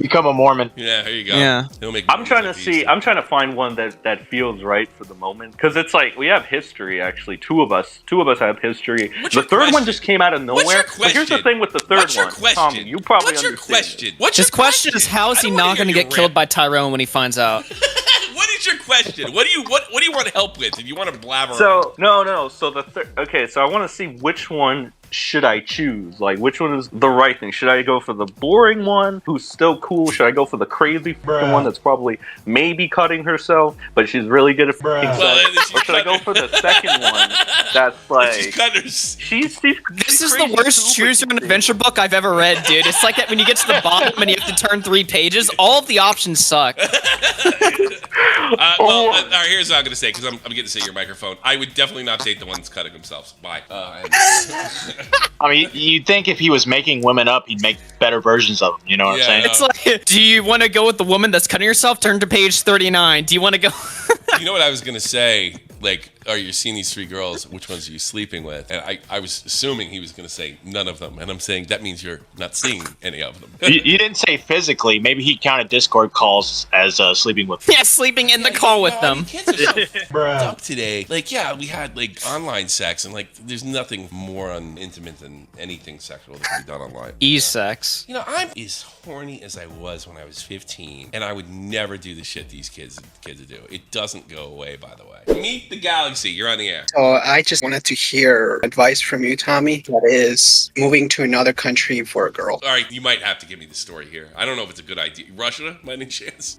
Become a Mormon. Yeah, here you go. Yeah. I'm trying to find one that feels right for the moment, because it's like we have history. Actually, two of us have history. The third one just came out of nowhere. But here's the thing with the third one. Tommy, you probably understand. His question is, how is he not going to get killed by Tyrone when he finds out? What is your question? What do you want help with? If you want to blabber. So no. So so I want to see which one should I choose? Like, which one is the right thing? Should I go for the boring one who's still cool? Should I go for the crazy one that's probably maybe cutting herself, but she's really good at freaking sex? Or should I go for the second one that's like... This is the worst choose your own adventure book I've ever read, dude. It's like that when you get to the bottom and you have to turn 3 pages, all of the options suck. All right, here's what I'm going to say, because I'm getting to say your microphone. I would definitely not date the ones cutting themselves. Bye. I mean, you'd think if he was making women up, he'd make better versions of them. You know what I'm saying? It's like, do you want to go with the woman that's cutting herself? Turn to page 39. Do you want to go? You know what I was going to say? Like, All right, you're seeing these 3 girls. Which ones are you sleeping with? And I was assuming he was going to say none of them. And I'm saying that means you're not seeing any of them. You didn't say physically. Maybe he counted Discord calls as sleeping with. Yeah, sleeping in the call with them. Kids are so fucked up today. Like, yeah, we had like online sex, and like, there's nothing more intimate than anything sexual that can be done online. E-sex. You know, I'm as horny as I was when I was 15, and I would never do the shit these kids do. It doesn't go away, by the way. Meet the Galaxy. You're on the air. So I just wanted to hear advice from you, Tommy. That is moving to another country for a girl. All right, you might have to give me the story here. I don't know if it's a good idea. Russia, by any chance?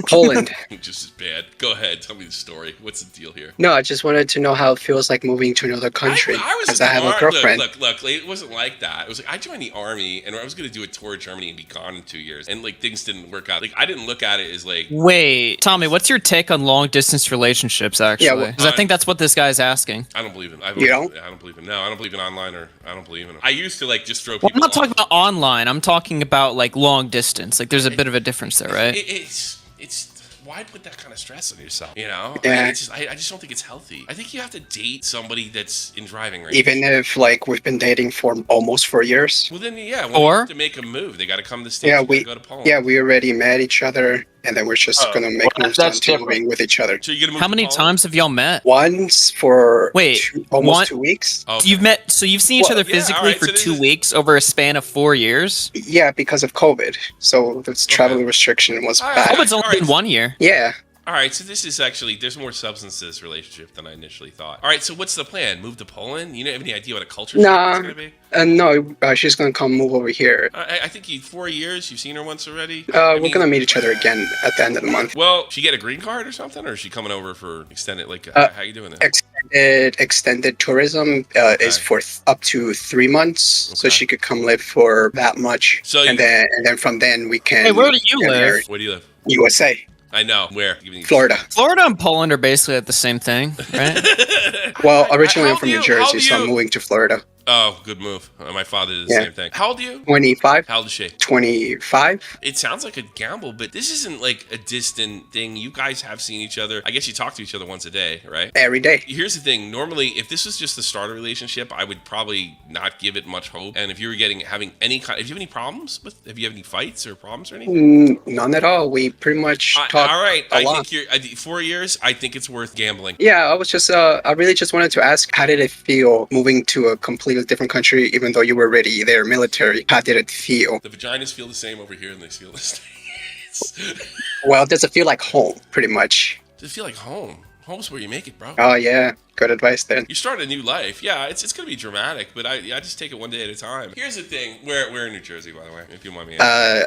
Poland. Just as bad. Go ahead. Tell me the story. What's the deal here? No, I just wanted to know how it feels like moving to another country. Because I have a girlfriend. Look, it wasn't like that. It was like I joined the army, and I was going to do a tour of Germany and be gone in 2 years. And like things didn't work out. Like I didn't look at it as like. Wait, Tommy, what's your take on long distance relationships? Actually, because I think that's what this guy's asking. I don't believe in. You don't? I don't believe in. No, I don't believe in online I don't believe in them. I used to like just throw Well, people. I'm not talking about online. I'm talking about like long distance. Like there's a bit of a difference there, right? It's why put that kind of stress on yourself? You know? Yeah. I just don't think it's healthy. I think you have to date somebody that's in driving range. Even if like we've been dating for almost 4 years. Well, then yeah, when you have to make a move, they got to come to the States. Yeah, we go to Poland. Yeah, we already met each other, and then we're just gonna make moves on moving with each other. So you're gonna move How many times have y'all met? Once for almost 2 weeks. So you've met. So you've seen each other physically for 2 weeks over a span of 4 years. Yeah, because of COVID. So the travel restriction was bad. COVID's only been 1 year. Yeah. All right, so this is actually, there's more substance to this relationship than I initially thought. All right, so what's the plan? Move to Poland? You don't have any idea what a culture shock is going to be? No, she's gonna come move over here. I think 4 years. You've seen her once already. We're gonna meet each other again at the end of the month. Well, she get a green card or something, or is she coming over for extended? Like, how you doing that? Extended tourism is for up to 3 months, so she could come live for that much. So and then from then we can. Hey, where do you live? Where do you live? USA. I know. Where? Florida. Florida and Poland are basically at the same thing, right? Well, originally I'm from New Jersey, so I'm moving to Florida. Oh, good move. My father did the same thing. How old are you? 25. How old is she? 25. It sounds like a gamble, but this isn't like a distant thing. You guys have seen each other. I guess you talk to each other once a day, right? Every day. Here's the thing. Normally, if this was just the start of a relationship, I would probably not give it much hope. And if you were having any kind, if you have any problems have you have any fights or problems or anything? None at all. We pretty much talk. All right. I think 4 years. I think it's worth gambling. Yeah, I was just. I really just wanted to ask, how did it feel moving to a completely different country, even though you were already there, military? How did it feel? The vaginas feel the same over here, and they feel the same. Well, does it feel like home? Pretty much. Does it feel like home? Home's where you make it, bro. Oh yeah, good advice then. You start a new life. Yeah, it's gonna be dramatic, but I just take it one day at a time. Here's the thing. We're in New Jersey, by the way. If you want me. I'm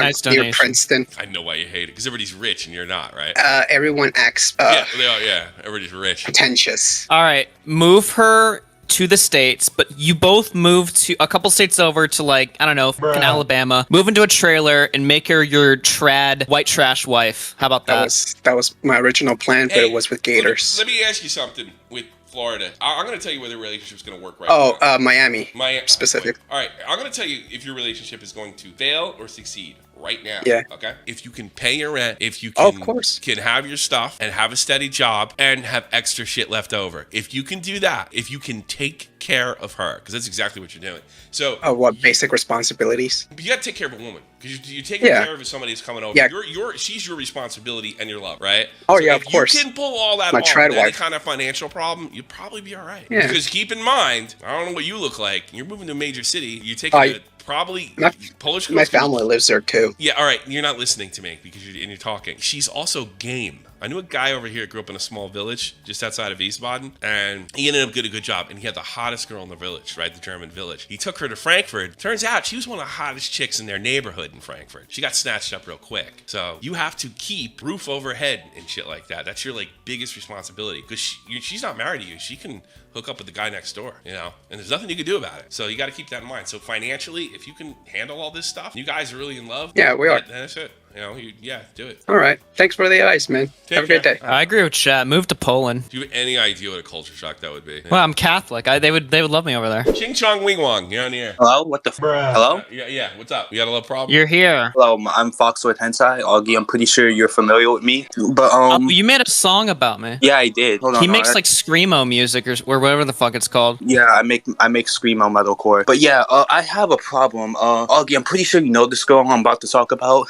nice near donation. Princeton. I know why you hate it, because everybody's rich and you're not, right? Everyone acts. Yeah, they are. Yeah, everybody's rich. Pretentious. All right, move her to the States, but you both move to a couple states over to, like, I don't know, fucking Alabama. Move into a trailer and make her your trad white trash wife. How about that? That was my original plan, but it was with gators. Let me ask you something with Florida. I'm going to tell you where the relationship's going to work right now. Miami. Specific. All right, I'm going to tell you if your relationship is going to fail or succeed right now. Yeah. Okay? If you can pay your rent, if you can, of course, can have your stuff and have a steady job and have extra shit left over. If you can do that, if you can take care of her, because that's exactly what you're doing. So basic responsibilities? You got to take care of a woman, because you're taking care of somebody who's coming over. Yeah. She's your responsibility and your love, right? Oh, so yeah, of course. If you can pull all that off, any kind of financial problem, you'll probably be all right. Yeah. Because keep in mind, I don't know what you look like. You're moving to a major city. You're taking probably Polish. My family lives there too. Yeah, all right. You're not listening to me because you're talking. She's also game. I knew a guy over here grew up in a small village just outside of Wiesbaden, and he ended up getting a good job, and he had the hottest girl in the village, right? The German village. He took her to Frankfurt. Turns out she was one of the hottest chicks in their neighborhood in Frankfurt. She got snatched up real quick. So you have to keep roof over head and shit like that. That's your biggest responsibility, because she's not married to you. She can hook up with the guy next door, and there's nothing you can do about it. So you got to keep that in mind. So financially, if you can handle all this stuff, you guys are really in love. Yeah, we are. That's it. yeah, do it. All right. Thanks for the advice, man. Have a great day. I agree with Chat. Move to Poland. Do you have any idea what a culture shock that would be? Well, I'm Catholic. They would love me over there. Ching Chong Wing Wong, you're on the air. Hello? What the Hello? Yeah, what's up? You got a little problem? You're here. Hello, I'm Foxwood Hentai. Augie, I'm pretty sure you're familiar with me. But you made a song about me. Yeah, I did. Hold on. He makes like screamo music or whatever the fuck it's called. Yeah, I make screamo metalcore. But yeah, I have a problem. Augie, I'm pretty sure you know this girl I'm about to talk about.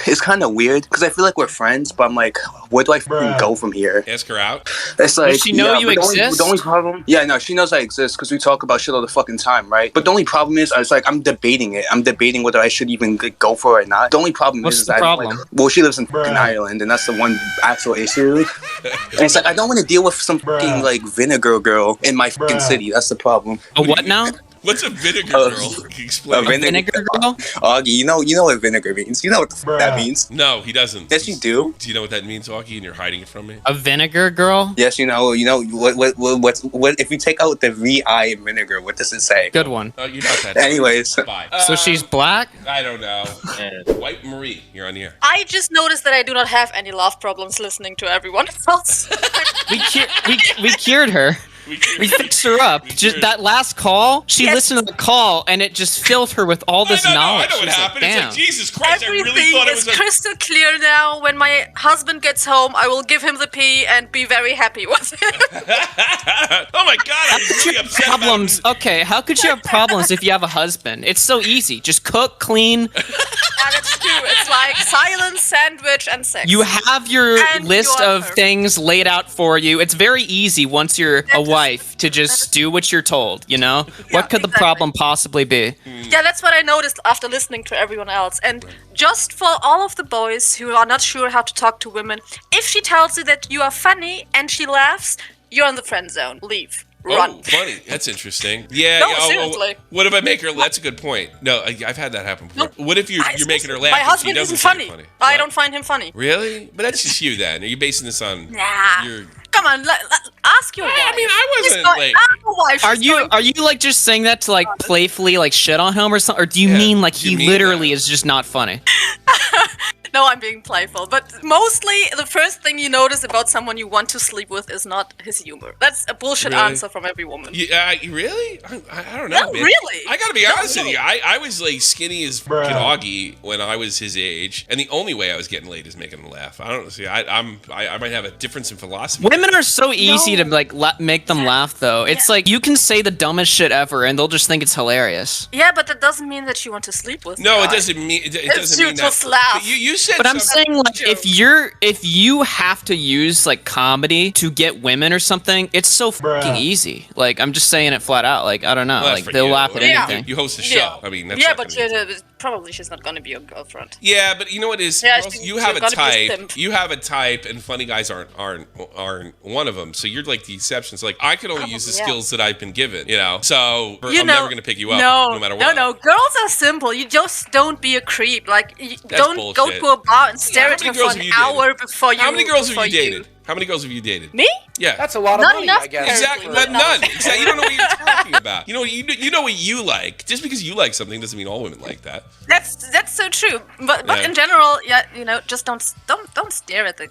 It's kind of weird because I feel like we're friends, but I'm like, where do I go from here? Ask her out. It's like, does she know you exist? The only problem, no, she knows I exist because we talk about shit all the fucking time, right? But the only problem is, it's like I'm debating it. I'm debating whether I should even go for it or not. The only problem What's is the that, problem? like, well, she lives in fucking Ireland, and that's the one actual issue. And it's like I don't want to deal with some fucking like vinegar girl in my fucking city. That's the problem. A what now? What's a vinegar girl? Explain. A vinegar girl? Augie, you know what vinegar means. You know what the fuck that means. No, he doesn't. Yes, you do. Do you know what that means, Augie, and you're hiding it from me? A vinegar girl? Yes, you know what if you take out the VI in vinegar, what does it say? Good one. Oh, you're not that. Anyways. Bye. So she's black? I don't know. White Marie, you're on the air. I just noticed that I do not have any love problems listening to everyone else. we cured her. We fixed her up. Just that last call, she listened to the call, and it just filled her with all this knowledge. I know what happened. Like, it's like, Jesus Christ, Everything I really thought it was is crystal clear now. When my husband gets home, I will give him the pee and be very happy with it. Oh my God, I'm really upset problems. Okay, how could you have problems if you have a husband? It's so easy. Just cook, clean. And it's true. It's like silence, sandwich, and sex. You have your And list you are of perfect. things laid out for you. It's very easy once you're a wife to just do what you're told, you know? What could the problem possibly be? Yeah, that's what I noticed after listening to everyone else. And just for all of the boys who are not sure how to talk to women, if she tells you that you are funny and she laughs, you're in the friend zone. Leave. Run. Oh, funny. That's interesting. Yeah. No, yeah, seriously. What if I make her? That's a good point. No, I've had that happen before. What if you're making her laugh? My and she husband doesn't isn't think funny. you're I don't find him funny. Really? But that's just you then. Are you basing this on your? Come on, ask your wife. I mean, I wasn't like. Ask your wife. Are you like just saying that to like playfully like shit on him or something? Or do you mean like he literally is just not funny? No, I'm being playful. But mostly, the first thing you notice about someone you want to sleep with is not his humor. That's a bullshit answer from every woman. Really? I don't know. No, man. really. I gotta be honest with you. I was like skinny as fucking Augie when I was his age, and the only way I was getting laid is making him laugh. I don't see. I might have a difference in philosophy. Women are so easy to like make them laugh, though. It's like you can say the dumbest shit ever, and they'll just think it's hilarious. Yeah, but that doesn't mean that you want to sleep with. No, the it guy. doesn't mean it It's doesn't you mean that. just laugh. But you said. But I'm saying like if you have to use like comedy to get women or something, it's so fucking easy. Like I'm just saying it flat out. Like I don't know. Well, like they'll laugh at anything. You host a show. I mean, that's yeah, not but gonna be- probably she's not going to be your girlfriend. Yeah, but you know what is? Yeah, You have a you're gonna be a type. simp. You have a type, and funny guys aren't one of them. So you're like the exception. So like I can only use the skills that I've been given. You know, so I'm never gonna pick you up no matter what. No, girls are simple. You just don't be a creep. Like don't go bullshit. to a bar and stare How at many her for girls an have you hour before you. How many girls have before you dated? How many girls have you dated? Me? Yeah. That's a lot of Not money, enough, I guess. Exactly. apparently. None. Exactly. You don't know what you're talking about. You know what you like. Just because you like something doesn't mean all women like that. That's so true. But Yeah. in general, just don't stare at the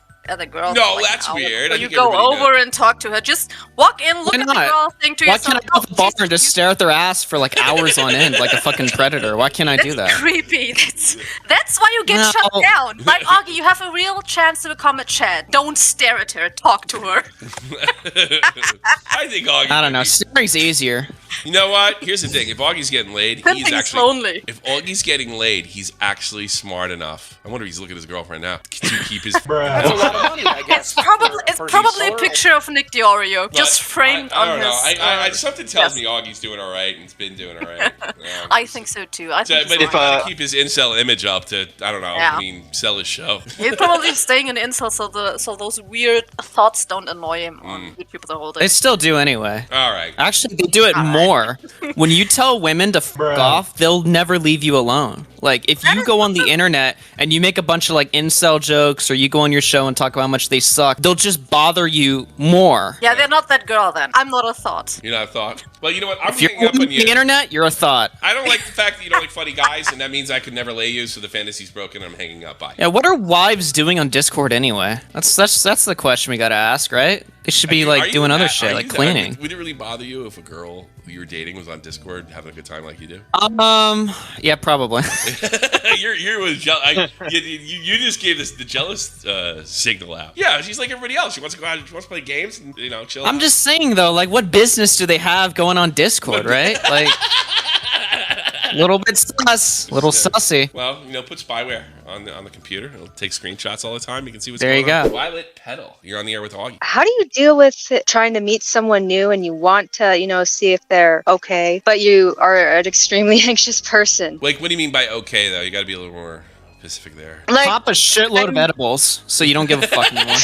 girl. No, for, like, that's an hour weird. before I you think go everybody over and talk to her. Just walk in, look Why at the not? girl, think to Why yourself, can't I go to the bar and just stare at their ass for like hours on end, like a fucking predator? Why can't I do that? creepy. That's why you get No. shut down. Like Augie, you have a real chance to become a Chad. Don't stare at her. Talk to her. I think Augie. I don't know. Staring's easier. You know what? Here's the thing. If Augie's getting laid, he's Pimping's actually lonely. If Augie's getting laid, he's actually smart enough. I wonder if he's looking at his girlfriend now to keep his. That's a lot of money, I guess. It's probably a picture of Nick DiOrio, just framed I on don't know. his. I something tells me Augie's doing all right and it's been doing all right. Yeah. I think so too. I think But he's if fine. to keep his incel image up to, I don't know, Yeah. I mean, sell his show. He's probably staying in incel, so those weird thoughts don't annoy him on YouTube the whole day. They still do anyway. All right. Actually, they do it more. When you tell women to f off, they'll never leave you alone. Like, if you go on the internet and you make a bunch of, like, incel jokes, or you go on your show and talk about how much they suck, they'll just bother you more. Yeah, they're not that girl then. I'm not a thought. You're not a thought. Well, you know what? I'm If you're hanging up on on you. the internet, you're a thought. I don't like the fact that you don't like funny guys, and that means I could never lay you, so the fantasy's broken and I'm hanging up by you. Yeah, what are wives doing on Discord anyway? That's the question we gotta ask, right? They should be, like, doing other shit, like cleaning. Would it really bother you if a girl you were dating was on Discord having a good time like you do? Yeah, probably. You just gave the jealous signal out. Yeah, she's like everybody else. She wants to go out. She wants to play games and chill. I'm just saying though, like, what business do they have going on Discord, right? Like, little bit sus, little sussy. Well, put spyware on the computer. It'll take screenshots all the time. You can see what's there going on. There you go. Violet Petal, you're on the air with Augie. How do you deal with trying to meet someone new and you want to, see if they're okay, but you are an extremely anxious person? Like, what do you mean by okay, though? You got to be a little more specific there. Like, pop a shitload of edibles so you don't give a fuck anymore.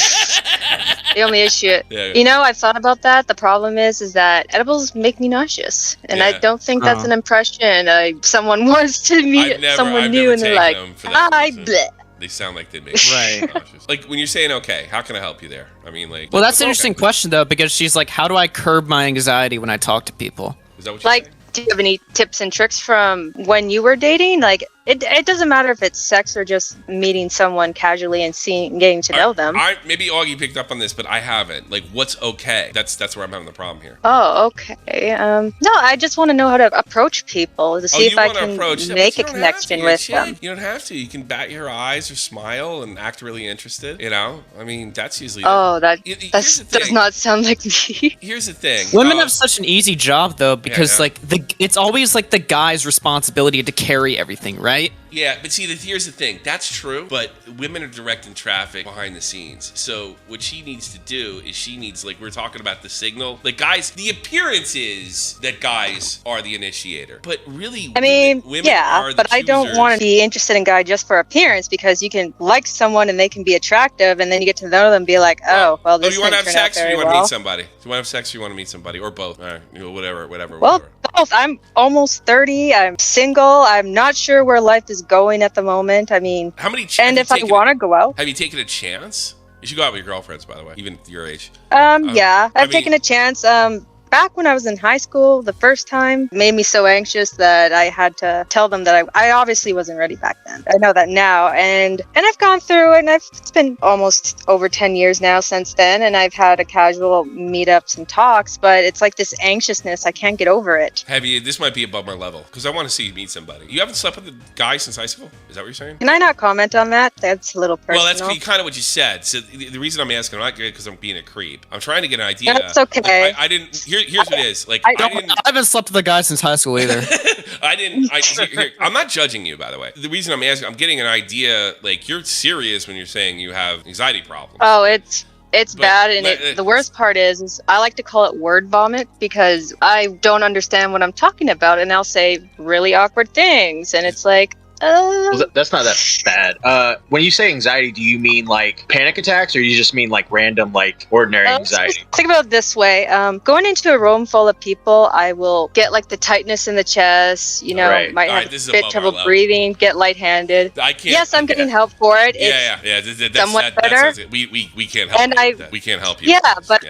The only issue, I've thought about that. The problem is that edibles make me nauseous, and I don't think that's an impression someone wants to meet someone new, and they're like, bleh. They sound like they make me nauseous. Like, when you're saying okay, how can I help you there? I mean, like. Well, that's an interesting question though, because she's like, how do I curb my anxiety when I talk to people? Is that what you're saying? Do you have any tips and tricks from when you were dating? Like, it doesn't matter if it's sex or just meeting someone casually and getting to know them. Maybe Augie picked up on this, but I haven't. Like, what's okay? That's where I'm having the problem here. Oh, okay. No, I just want to know how to approach people to see if I can make a connection with them. You don't have to. You can bat your eyes or smile and act really interested. I mean, that's usually. Oh, that does not sound like me. Here's the thing. Women have such an easy job though, because it's always like the guy's responsibility to carry everything, right? Yeah, but see, here's the thing. That's true, but women are directing traffic behind the scenes. So what she needs to do is like, we're talking about the signal. Like, guys, the appearance is that guys are the initiator. But really, women are the but I don't want to be interested in guy just for appearance, because you can like someone and they can be attractive, and then you get to know them and be like, this you want to have turned sex, out or you very want to well. meet somebody? Do you want to have sex, or you want to meet somebody, or both? All right, whatever. Well, both. I'm almost 30. I'm single. I'm not sure where life is going at the moment. I mean, how many? And if I want to go out, have you taken a chance? You should go out with your girlfriends, by the way, even your age. Yeah, I've taken a chance. Back when I was in high school, the first time made me so anxious that I had to tell them that I obviously wasn't ready back then. I know that now, and I've gone through it, and it's been almost over 10 years now since then, and I've had a casual meetups and talks, but it's like this anxiousness, I can't get over it. Have you? This might be above my level, because I want to see you meet somebody. You haven't slept with a guy since high school? Is that what you're saying? Can I not comment on that? That's a little personal. Well, that's kind of what you said. So the reason I'm asking, I'm not because I'm being a creep. I'm trying to get an idea. That's okay. Like, I didn't. Here's what it is. Like, I haven't slept with a guy since high school either. I'm not judging you, by the way. The reason I'm asking, I'm getting an idea. Like, you're serious when you're saying you have anxiety problems. Oh, it's bad, and the worst part is I like to call it word vomit, because I don't understand what I'm talking about, and I'll say really awkward things, and it's like, Well, that's not that bad. When you say anxiety, do you mean like panic attacks, or do you just mean like random, like ordinary anxiety? Think about it this way. Going into a room full of people, I will get like the tightness in the chest, might have a bit trouble breathing, get lightheaded. Yes, I'm getting help for it. It's somewhat better. We can't help you with that. We can't help you. Yeah, but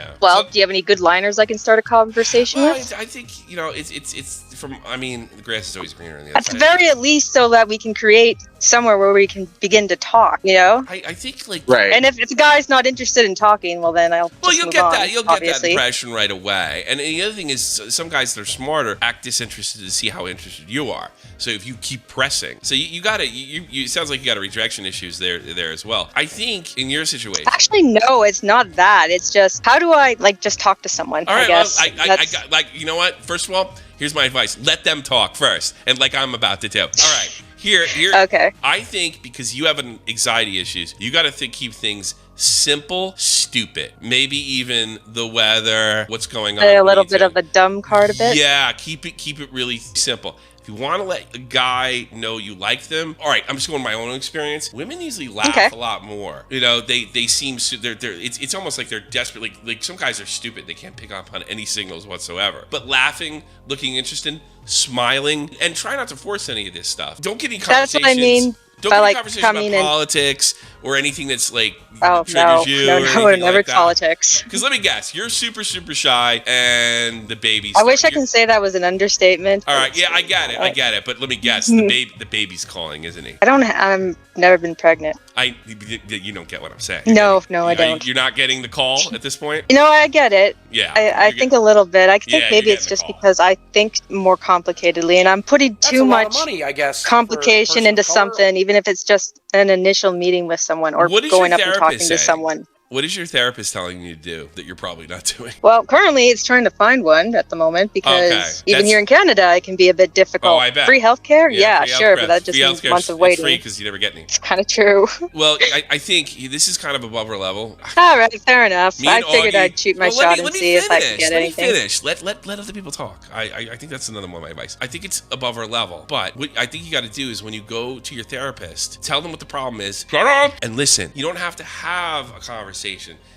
do you have any good liners I can start a conversation with? I think, it's from, the grass is always greener on the other At side. the very least, so that we can create somewhere where we can begin to talk, I think, like... Right. And if the guy's not interested in talking, well, then I'll you'll get that impression right away. And the other thing is, some guys that are smarter act disinterested to see how interested you are. So if you keep pressing... So you gotta... It sounds like you got rejection issues there as well. I think, in your situation... Actually, no, it's not that. It's just, how do I, just talk to someone, all right, I guess? Well, you know what? First of all, here's my advice. Let them talk first. And like I'm about to do. All right. Here. Okay. I think because you have anxiety issues, you got to keep things simple, stupid. Maybe even the weather, what's going on. A little bit of the dumb card a bit. Yeah, keep it really simple. If you want to let a guy know you like them, all right, I'm just going by my own experience. Women usually laugh a lot more. You know, they seem it's almost like they're desperate. Like some guys are stupid. They can't pick up on any signals whatsoever. But laughing, looking interested, smiling, and try not to force any of this stuff. Don't get any conversations. That's what I mean. Don't get any conversations about politics or anything that's like triggers you. No, never like politics. Because let me guess, you're super, super shy, and the baby's. I wish I can say that was an understatement. All right, yeah, I get it. But let me guess, the baby's calling, isn't he? I've never been pregnant. You don't get what I'm saying. No, I don't. You're not getting the call at this point? You know, I get it. Yeah. I think a little bit. I think maybe it's just because I think more complicatedly, and I'm putting too much money, I guess, complication into something, even if it's just an initial meeting with someone or going up and talking to someone. What is your therapist telling you to do that you're probably not doing? Well, currently it's trying to find one at the moment because even here in Canada it can be a bit difficult. Oh, I bet. Free healthcare? Yeah, free sure, healthcare. but that just means months of waiting. It's free because you never get any. It's kind of true. Well, I think this is kind of above our level. All right, fair enough. I figured Augie, I'd shoot my shot and see if I could get anything. Let me finish. Let other people talk. I think that's another one of my advice. I think it's above our level. But what I think you got to do is when you go to your therapist, tell them what the problem is. Shut up! And listen. You don't have to have a conversation.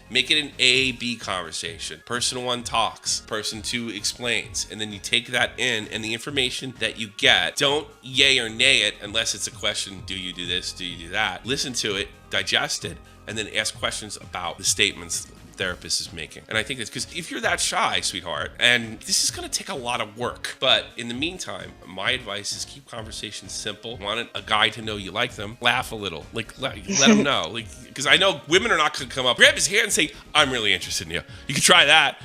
Make it an A-B conversation. Person 1 talks, person 2 explains, and then you take that in, and the information that you get, don't yay or nay it unless it's a question, do you do this, do you do that? Listen to it, digest it, and then ask questions about the statements therapist is making. And I think it's because if you're that shy, sweetheart, and this is going to take a lot of work, but in the meantime, my advice is keep conversations simple. Want a guy to know you like them, laugh a little, like let him know, like, because I know women are not going to come up, grab his hand and say, I'm really interested in you. You can try that.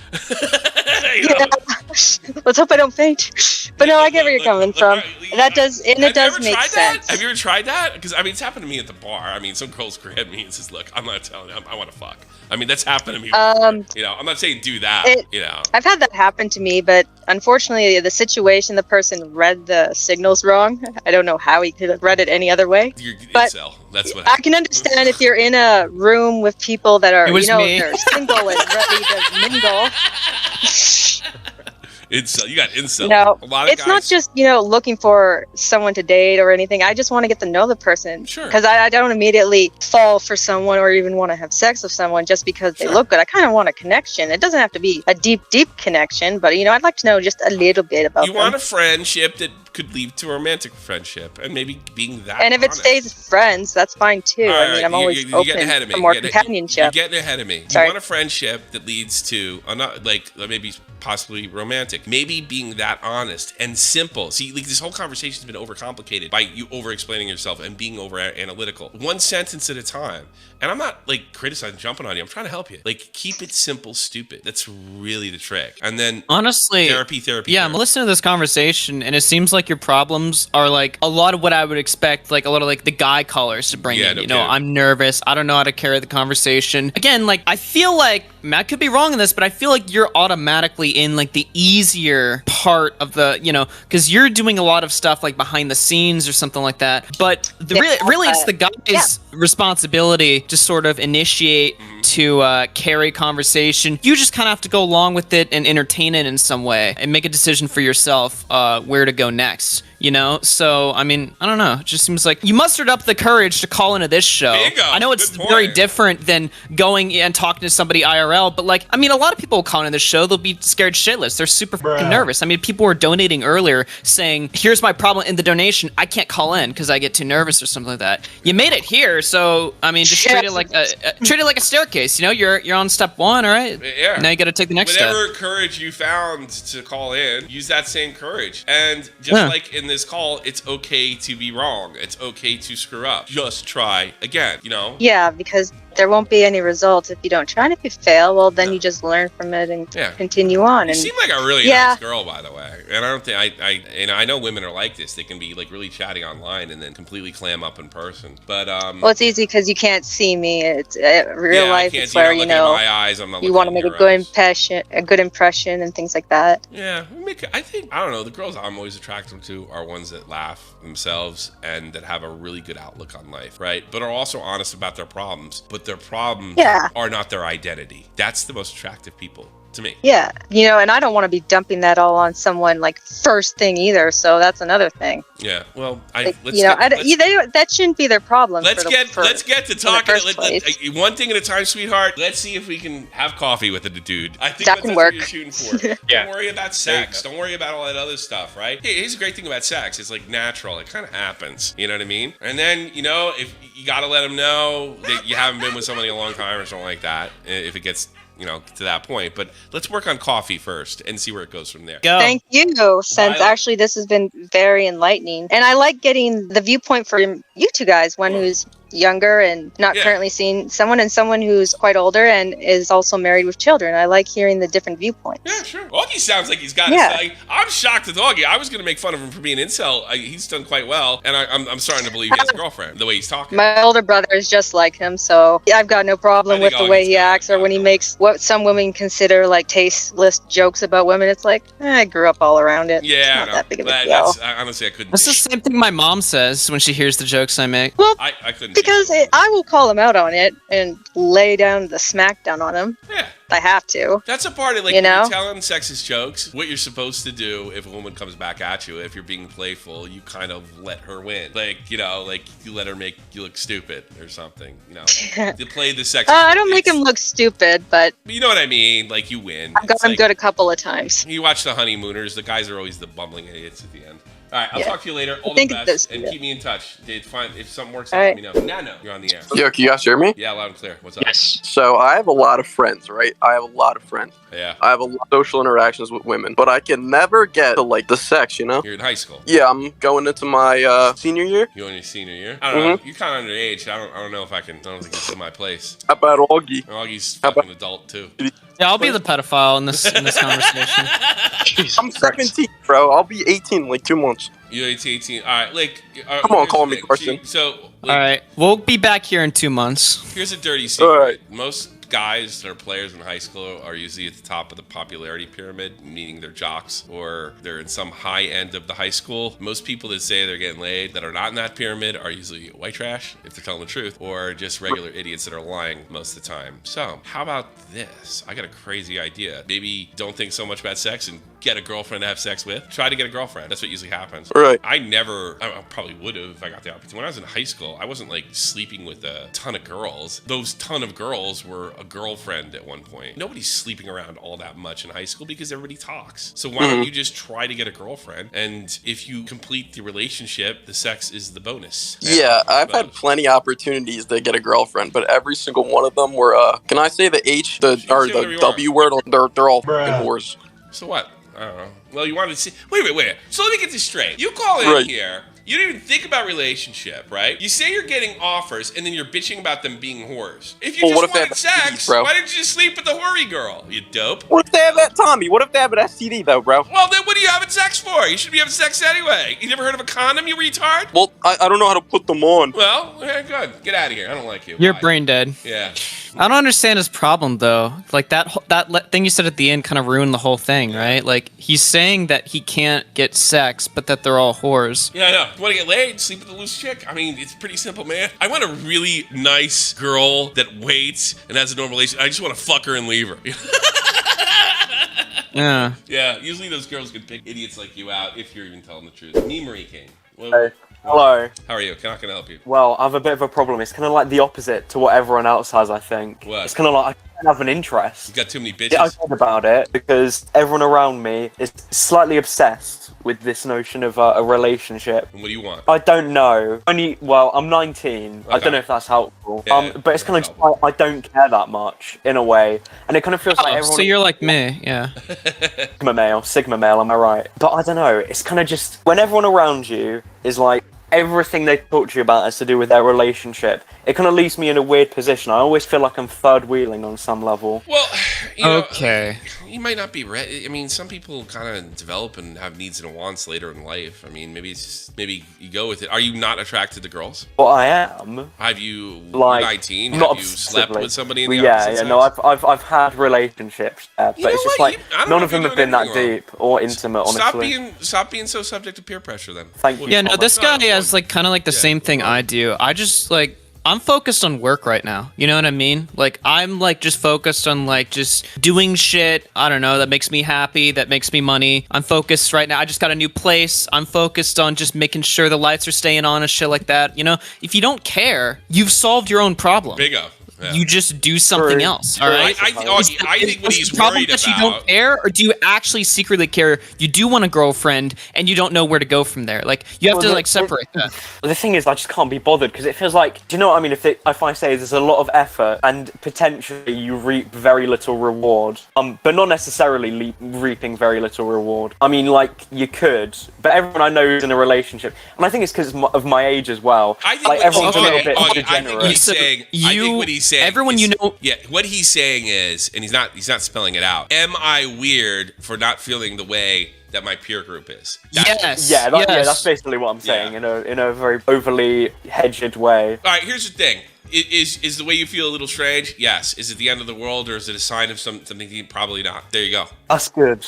Let's hope I don't faint. But no, I get where you're coming from. That does, and it does make sense. Have you ever tried that? Because I mean, it's happened to me at the bar. I mean, some girls grab me and says, "Look, I'm not telling you, I want to fuck." I mean, that's happened to me. You know, I'm not saying do that. You know, I've had that happen to me, but unfortunately, the situation, the person read the signals wrong. I don't know how he could have read it any other way. But incel. That's what I can understand if you're in a room with people that are, me. they're single and ready to mingle. Incel. You got incel. No, a lot of it's guys. not just, looking for someone to date or anything. I just want to get to know the person. Sure. Because I don't immediately fall for someone or even want to have sex with someone just because they look good. I kind of want a connection. It doesn't have to be a deep, deep connection, but, I'd like to know just a little bit about them. You want a friendship that could lead to a romantic friendship and maybe being that And if it stays friends, that's fine too. Right, I'm always open for more companionship. You're getting ahead of me. Sorry. You want a friendship that leads to, maybe possibly romantic. Maybe being that honest and simple. See, like, this whole conversation's been overcomplicated by you over-explaining yourself and being over-analytical. One sentence at a time. And I'm not, criticizing, jumping on you. I'm trying to help you. Keep it simple, stupid. That's really the trick. And then, honestly, therapy. Yeah, I'm listening to this conversation, and it seems like your problems are, a lot of what I would expect, a lot of, the guy callers to bring in. No kidding. I'm nervous. I don't know how to carry the conversation. Again, I feel like, Matt could be wrong in this, but I feel like you're automatically in, the easier part of the, because you're doing a lot of stuff, behind the scenes or something like that. But really, it's the guy's responsibility to sort of initiate, to carry conversation. You just kind of have to go along with it and entertain it in some way and make a decision for yourself where to go next. So I mean, I don't know. It just seems like you mustered up the courage to call into this show. Bingo. I know it's very different than going and talking to somebody IRL, but a lot of people will call into this show. They'll be scared shitless. They're super fucking nervous. I mean, people were donating earlier saying, "Here's my problem in the donation. I can't call in because I get too nervous or something like that." You made it here, so I mean, just treat it like a staircase. You're on step 1, all right? Yeah. Now you got to take the next step. Whatever courage you found to call in, use that same courage. And just like in this call, it's okay to be wrong. It's okay to screw up. Just try again, Yeah, because there won't be any results if you don't try. And if you fail, well, then you just learn from it and continue on. You and seem like a really nice girl, by the way. And I don't think I know women are like this. They can be really chatty online and then completely clam up in person. But well, it's easy because you can't see me. It's real life. It's where in my eyes. I'm not. You want to make a good impression, and things like that. Yeah, I don't know. The girls I'm always attracted to are ones that laugh themselves and that have a really good outlook on life, right? But are also honest about their problems. But their problems are not their identity. That's the most attractive people to me. Yeah, and I don't want to be dumping that all on someone like first thing either. So that's another thing. Yeah, well, that shouldn't be their problem. Let's get to talking. One thing at a time, sweetheart. Let's see if we can have coffee with a dude. I think that's what you're shooting for. Don't worry about sex. Don't worry about all that other stuff, right? Hey, here's a great thing about sex. It's like natural. It kind of happens. You know what I mean? And then, if you got to let them know that you haven't been with somebody a long time or something like that, if it gets to that point. But let's work on coffee first and see where it goes from there. Thank you, since actually this has been very enlightening. And I like getting the viewpoint from you two guys, one who's younger and not currently seeing someone, and someone who's quite older and is also married with children. I like hearing the different viewpoints. Yeah, sure. Augie sounds like he's got to say. I'm shocked with Augie. I was going to make fun of him for being incel. He's done quite well, and I'm starting to believe he has a girlfriend, the way he's talking. My older brother is just like him, so I've got no problem with the way he acts, or when he makes what some women consider like tasteless jokes about women. It's like, I grew up all around it. Yeah, it's not that big of a deal. Honestly, I couldn't. That's the same thing my mom says when she hears the jokes I make. Well, I couldn't. Because I will call him out on it and lay down the smackdown on him. Yeah. I have to. That's a part of when you're telling sexist jokes, what you're supposed to do if a woman comes back at you, if you're being playful, you kind of let her win. Like, you let her make you look stupid or something, To play the sexist. I don't make him look stupid, but you know what I mean? Like, you win. I've got him good a couple of times. You watch The Honeymooners, the guys are always the bumbling idiots at the end. All right, I'll talk to you later. All the best, and keep me in touch. If something works out, let me know. Nano, you're on the air. Yo, can you guys hear me? Yeah, loud and clear. What's up? Yes. So I have a lot of friends, right? Yeah. I have a lot of social interactions with women, but I can never get to like the sex, You're in high school. Yeah, I'm going into my senior year. You're in your senior year? I don't know. You're kind of underage. I don't know if I don't think this is my place. How about Augie? Augie's fucking adult too. Yeah, I'll be the pedophile in this conversation. I'm 17, bro. I'll be 18 in like 2 months. You're 18. All right, come on, call me Carson. All right, we'll be back here in 2 months. Here's a dirty secret. Most guys that are players in high school are usually at the top of the popularity pyramid, meaning they're jocks or they're in some high end of the high school. Most people that say they're getting laid that are not in that pyramid are usually white trash, if they're telling the truth, or just regular idiots that are lying most of the time. So how about this? I got a crazy idea. Maybe don't think so much about sex and get a girlfriend to have sex with. Try to get a girlfriend. That's what usually happens. Right. I probably would have if I got the opportunity. When I was in high school, I wasn't like sleeping with a ton of girls. Those ton of girls were a girlfriend at one point. Nobody's sleeping around all that much in high school because everybody talks. So why don't you just try to get a girlfriend? And if you complete the relationship, the sex is the bonus. Yeah, I've had plenty of opportunities to get a girlfriend, but every single one of them were, can I say the the W word? They're all freaking whores. So what? I don't know. Well, you wanted to see. Wait. So let me get this straight. You call in here. You don't even think about relationship, right? You say you're getting offers, and then you're bitching about them being whores. If you just wanted sex, why didn't you just sleep with the hoary girl? You dope. What if they have that, Tommy? What if they have an STD, though, bro? Well, then what are you having sex for? You should be having sex anyway. You never heard of a condom, you retard? Well, I don't know how to put them on. Well, okay, good. Get out of here. I don't like you. You're brain dead. Yeah. I don't understand his problem, though. Like, that thing you said at the end kind of ruined the whole thing, right? Like, he's saying that he can't get sex, but that they're all whores. Yeah, I know. You want to get laid? Sleep with a loose chick? I mean, it's pretty simple, man. I want a really nice girl that waits and has a normal relationship. I just want to fuck her and leave her. Yeah. Yeah, usually those girls can pick idiots like you out if you're even telling the truth. Me, Marie King. Hey. Hello. How are you? How can I help you? Well, I have a bit of a problem. It's kind of like the opposite to what everyone else has, I think. What? It's kind of like I don't have an interest. You got too many bitches. Yeah, I've heard about it because everyone around me is slightly obsessed with this notion of a relationship. And what do you want? I don't know. I'm 19. Okay. I don't know if that's helpful. Yeah, but it's kind of just like, I don't care that much in a way, and it kind of feels like everyone. So you're like me, yeah. Sigma male, am I right? But I don't know. It's kind of just when everyone around you is like. Everything they talk to you about has to do with their relationship. It kind of leaves me in a weird position. I always feel like I'm third wheeling on some level. Well, you know, okay. You might not be ready. I mean, some people kind of develop and have needs and wants later in life. I mean, maybe you go with it. Are you not attracted to girls? Well, I am. Have you, like, 19? Not have you slept with somebody in the opposite sex? Yeah, no, I've had relationships, but it's just like none of them have been that deep or intimate. Honestly, stop being so subject to peer pressure. Then. Thank you. Yeah, no, this guy has like kind of like the same thing I do. I just like I'm focused on work right now. You know what I mean? Like, I'm like just focused on like just doing shit. I don't know, that makes me happy, that makes me money. I'm focused right now. I just got a new place. I'm focused on just making sure the lights are staying on and shit like that. You know, if you don't care, you've solved your own problem. Bingo. Yeah. You just do something else, all right? I think what he's problem worried that about. you don't care, or do you actually secretly care? You do want a girlfriend, and you don't know where to go from there. Like, you have to like separate that. The thing is, I just can't be bothered because it feels like, do you know what I mean? If I say there's a lot of effort and potentially you reap very little reward, but not necessarily reaping very little reward. I mean, like you could, but everyone I know is in a relationship, and I think it's because of my age as well. I think like everyone's a little bit I degenerate. think he's saying. I think what he's saying. Everyone is, you know. Yeah, what he's saying is, and he's not spelling it out. Am I weird for not feeling the way that my peer group is? Yes. Yeah, that's basically what I'm saying in a very overly hedged way. All right, here's the thing. Is the way you feel a little strange? Yes. Is it the end of the world, or is it a sign of something? Probably not. There you go. That's good.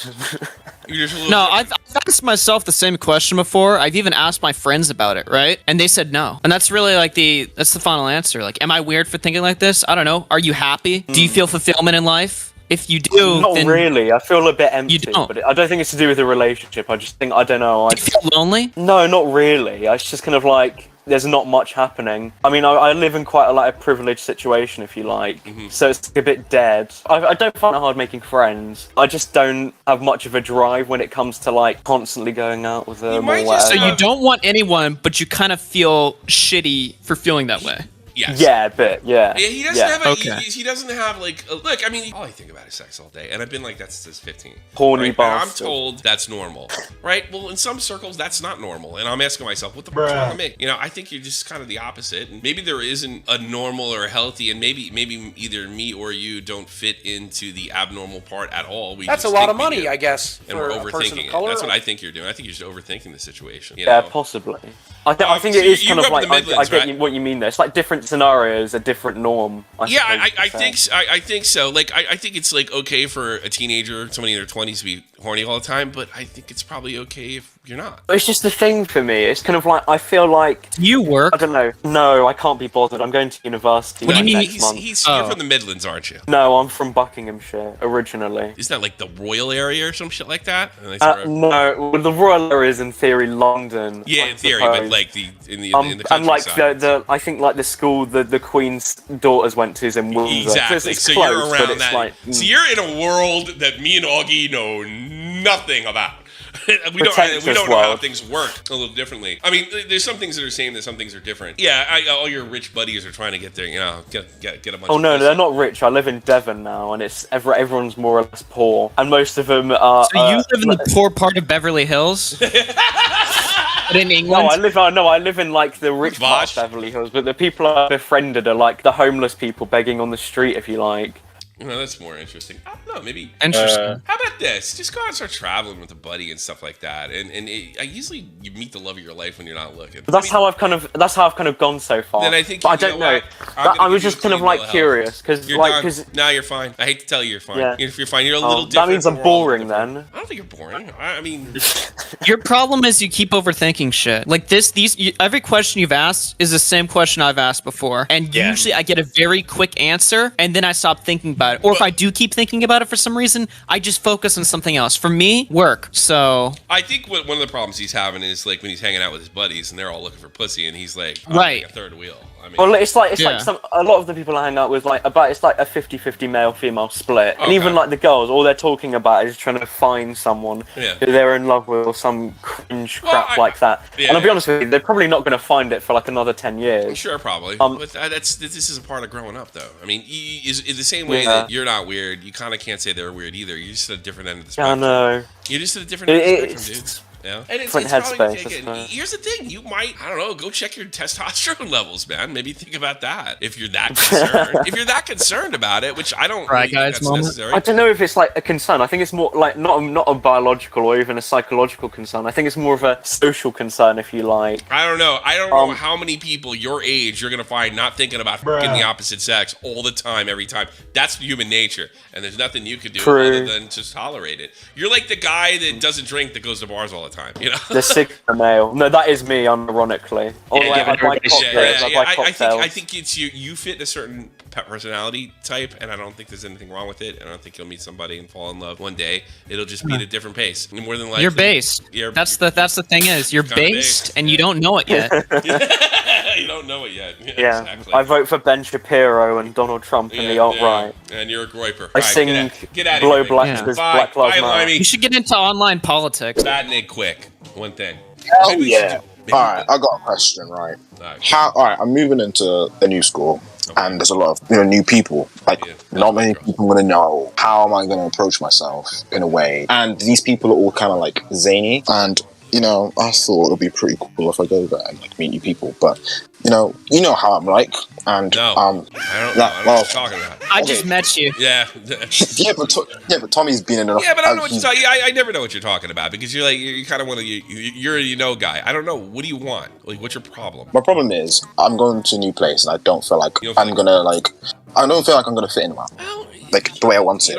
No, I've asked myself the same question before. I've even asked my friends about it, right? And they said no. And that's really like that's the final answer. Like, am I weird for thinking like this? I don't know. Are you happy? Do you feel fulfillment in life? If you do, not then really. I feel a bit empty. You don't. But I don't think it's to do with the relationship. I just think I don't know. Do you feel lonely? No, not really. It's just kind of like there's not much happening. I mean, I live in quite a privileged situation, if you like. So it's a bit dead. I don't find it hard making friends. I just don't have much of a drive when it comes to like constantly going out with them. So you don't want anyone, but you kind of feel shitty for feeling that way. Yes. Yeah, but yeah. Yeah, he doesn't have he doesn't have like look, I mean, all I think about is sex all day, and I've been like that since 15. Horny right? bastard. And I'm told that's normal, right? Well, in some circles, that's not normal, and I'm asking myself, what the fuck's wrong with me? You know, I think you're just kind of the opposite, and maybe there isn't a normal or healthy, and maybe either me or you don't fit into the abnormal part at all. That's a lot of money, I guess, and for we're a person overthinking of it. color. That's what I think you're doing. I think you're just overthinking the situation. You Yeah, know? possibly. I think it is kind of like I get what you mean there. It's like different scenarios, a different norm. I think so. Like, I think it's like okay for a teenager, somebody in their 20s, to be horny all the time, but I think it's probably okay if you're not. It's just the thing for me. It's kind of like I feel like you work. I don't know. No, I can't be bothered. I'm going to university. What do you mean? Next month. You're from the Midlands, aren't you? No, I'm from Buckinghamshire originally. Isn't that like the Royal area or some shit like that? No, well, the Royal area is in theory London. Yeah, in theory, but like in the and like the I think like the school the Queen's daughters went to is in Windsor. Exactly. So So close, you're but around it's that. like, So you're in a world that me and Augie know nothing about. we don't know how things work a little differently. I mean, there's some things that are the same, there's some things that are different. Yeah, all your rich buddies are trying to get there, you know, get a bunch. Oh of no, pussy. they're not rich. I live in Devon now, and it's everyone's more or less poor, and most of them are. So you live in the poor part of Beverly Hills? But in England? No, I live in like the rich part of Beverly Hills, but the people I've befriended are like the homeless people begging on the street, if you like. No, that's more interesting. I don't know, maybe. Interesting. How about this? Just go out and start traveling with a buddy and stuff like that. And usually you meet the love of your life when you're not looking. But that's how I've kind of gone so far. Then I think but I you don't know know. what? I was just kind of like curious because now you're fine. I hate to tell you, you're fine. Yeah. If you're fine, you're a little different. That means I'm boring then. I don't think you're boring. I mean, your problem is you keep overthinking shit. Like every question you've asked is the same question I've asked before, and usually I get a very quick answer, and then I stop thinking about it. Or if I do keep thinking about it for some reason, I just focus on something else. For me, work. So I think one of the problems he's having is like when he's hanging out with his buddies and they're all looking for pussy, and he's like, right, a third wheel. I mean, well, it's like a lot of the people I hang out with, like it's like a 50-50 male-female split, and even like the girls, all they're talking about is trying to find someone who they're in love with or some cringe crap like that. Yeah, and I'll be honest with you, they're probably not going to find it for like another 10 years. Sure, probably. But this is a part of growing up, though. I mean, is the same way that you're not weird, you kind of can't say they're weird either. You're just at a different end of the spectrum. I know. You're just at a different end of the spectrum, dude. Yeah. And different headspace. Here's the thing: you might, I don't know, go check your testosterone levels, man. Maybe think about that if you're that concerned. If you're that concerned about it, which I don't really think that's necessary. I don't know if it's like a concern. I think it's more like not a biological or even a psychological concern. I think it's more of a social concern, if you like. I don't know. I don't know how many people your age you're gonna find not thinking about fucking the opposite sex all the time, every time. That's human nature, and there's nothing you can do other than just tolerate it. You're like the guy that doesn't drink that goes to bars all the time. time. You know, the Sigma male. No, that is me, unironically. I think it's you. You fit a certain personality type, and I don't think there's anything wrong with it. I don't think you'll meet somebody and fall in love one day. It'll just be at a different pace. More than likely, you're based. That's the thing is you're based, and you don't know it yet. You don't know it yet. Yeah, exactly. I vote for Ben Shapiro and Donald Trump in the alt-right. And you're a groiper. I sing get out Blow of here. Black as Black Lives Matter. You should get into online politics. Batnik quick. One thing. Hell yeah. Alright, I got a question, right? Alright, I'm moving into a new school. And there's a lot of new people. Like, not many people are gonna know how am I gonna approach myself in a way. And these people are all kind of like zany. And I thought it would be pretty cool if I go there and like meet new people. But you know how I'm like. And I don't know what you're talking about. I just met you. Yeah. but Tommy's been in enough. Yeah, but I don't know what you're talking. I never know what you're talking about because you're like you kind of want to. You're a guy. I don't know. What do you want? Like, what's your problem? My problem is I'm going to a new place and I don't feel like I don't feel like I'm gonna fit in well. Like the way I want to.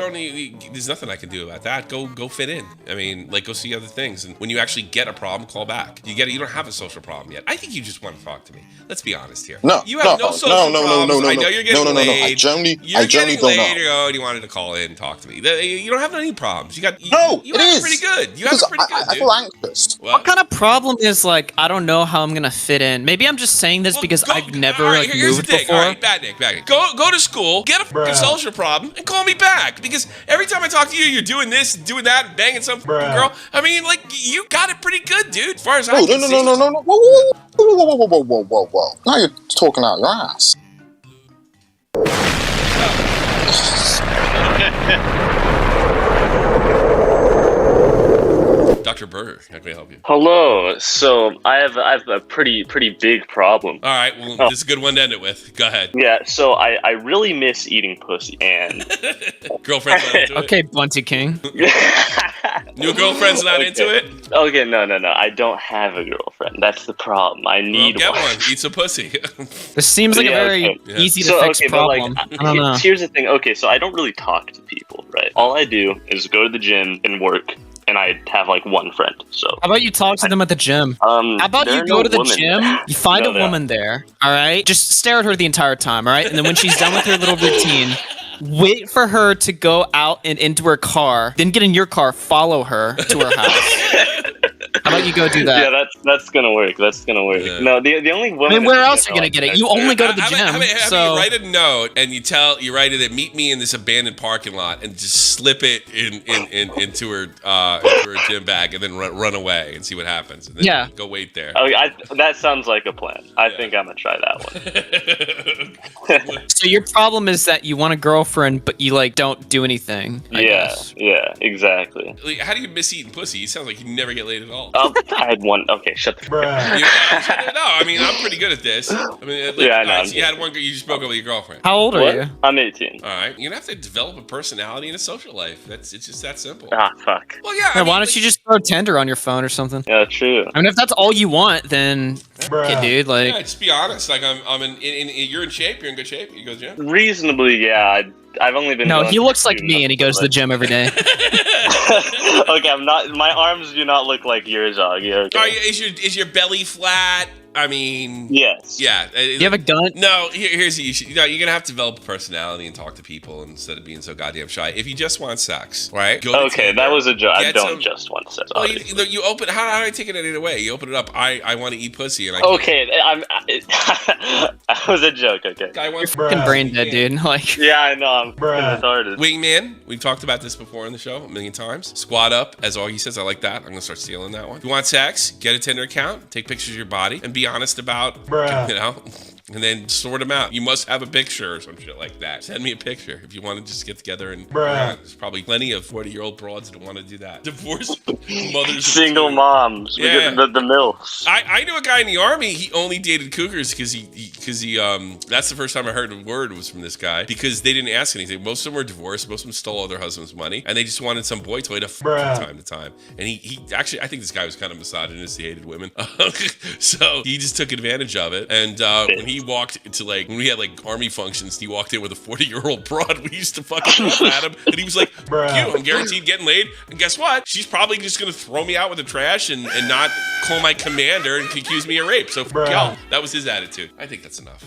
There's nothing I can do about that. Go fit in. I mean, like go see other things. And when you actually get a problem, call back. You don't have a social problem yet. I think you just want to talk to me. Let's be honest here. You have no social problems. I know you're getting laid. I generally getting don't laid. know. And you wanted to call in and talk to me. You don't have any problems. You have it it pretty good. You have it pretty good, I feel anxious. What kind of problem is like I don't know how I'm gonna fit in? Maybe I'm just saying this because I've never moved before. All right, Batnik. Go to school, get a fucking social problem, and call me back. Because every time I talk to you, you're doing this, doing that, banging some girl. I mean, like you got it pretty good, dude. As far as I can see. No. Whoa. Now you're talking out your ass. Dr. Bourree, how can I help you? Hello. So I have a pretty big problem. All right. Well, this is a good one to end it with. Go ahead. Yeah. So I really miss eating pussy and girlfriend's not into it. Okay, Bunty King. New girlfriend's not into it. Okay. No. I don't have a girlfriend. That's the problem. I need get one. Eat some pussy. This seems like a very easy to fix problem. But I don't know. Here's the thing. Okay, so I don't really talk to people, right? All I do is go to the gym and work. And I have like one friend. So how about you talk to them at the gym? How about you go to the gym? You find a woman there. All right, just stare at her the entire time. All right, and then when she's done with her little routine, wait for her to go out and into her car. Then get in your car, follow her to her house. How about you go do that? Yeah, that's gonna work. Yeah. No, the only woman. I mean, where else are you gonna get it? You only go to the gym. So you write a note and you write it and meet me in this abandoned parking lot and just slip it into her gym bag and then run away and see what happens. And then go wait there. Oh, that sounds like a plan. I think I'm gonna try that one. So your problem is that you want a girlfriend, but you like don't do anything. I guess. Yeah, exactly. Like, how do you miss eating pussy? You sound like you never get laid at all. I had one. Okay, shut the. No, I mean I'm pretty good at this. I mean, like, I know. So you had one. You just broke up with your girlfriend. How old are you? I'm 18. All right, you're gonna have to develop a personality and a social life. It's just that simple. Ah, fuck. Well, yeah. Why don't you just throw Tinder on your phone or something? Yeah, true. I mean, if that's all you want, then okay, dude. Like, yeah, just be honest. Like I'm you're in shape. You're in good shape. You go to the gym. Reasonably, yeah. I've only been. No, he looks like me, and he goes to the gym every day. Okay, I'm not. My arms do not look like yours, Augie. Okay. Is your belly flat? I mean, yes. Yeah. You have a gun? No. Here's the issue. You're gonna have to develop a personality and talk to people instead of being so goddamn shy. If you just want sex, right? Okay, that was a joke. I don't just want sex. Well, you open. How do I take it any way? You open it up. I want to eat pussy, and I. Okay, that was a joke. Okay. Guy wants fucking brain dead, dude. Like. Yeah, I know. I'm retarded. Wingman. We've talked about this before on the show a million times. Squat up, as Augie says. I like that. I'm gonna start stealing that one. If you want sex? Get a Tinder account. Take pictures of your body and be honest about, and then sort them out. You must have a picture or some shit like that. Send me a picture if you want to just get together and there's probably plenty of 40-year-old broads that want to do that. Divorced mothers, single moms. Yeah, the MILFs. I knew a guy in the army. He only dated cougars because he that's the first time I heard a word was from this guy because they didn't ask anything. Most of them were divorced. Most of them stole all their husband's money, and they just wanted some boy toy to from time to time. And he actually, I think this guy was kind of misogynist. He hated women, so he just took advantage of it. And when he he walked into like when we had like army functions, he walked in with a 40-year-old broad. We used to fucking laugh at him, and he was like, I'm guaranteed getting laid. And guess what? She's probably just gonna throw me out with the trash and not call my commander and accuse me of rape. So y'all, that was his attitude. I think that's enough.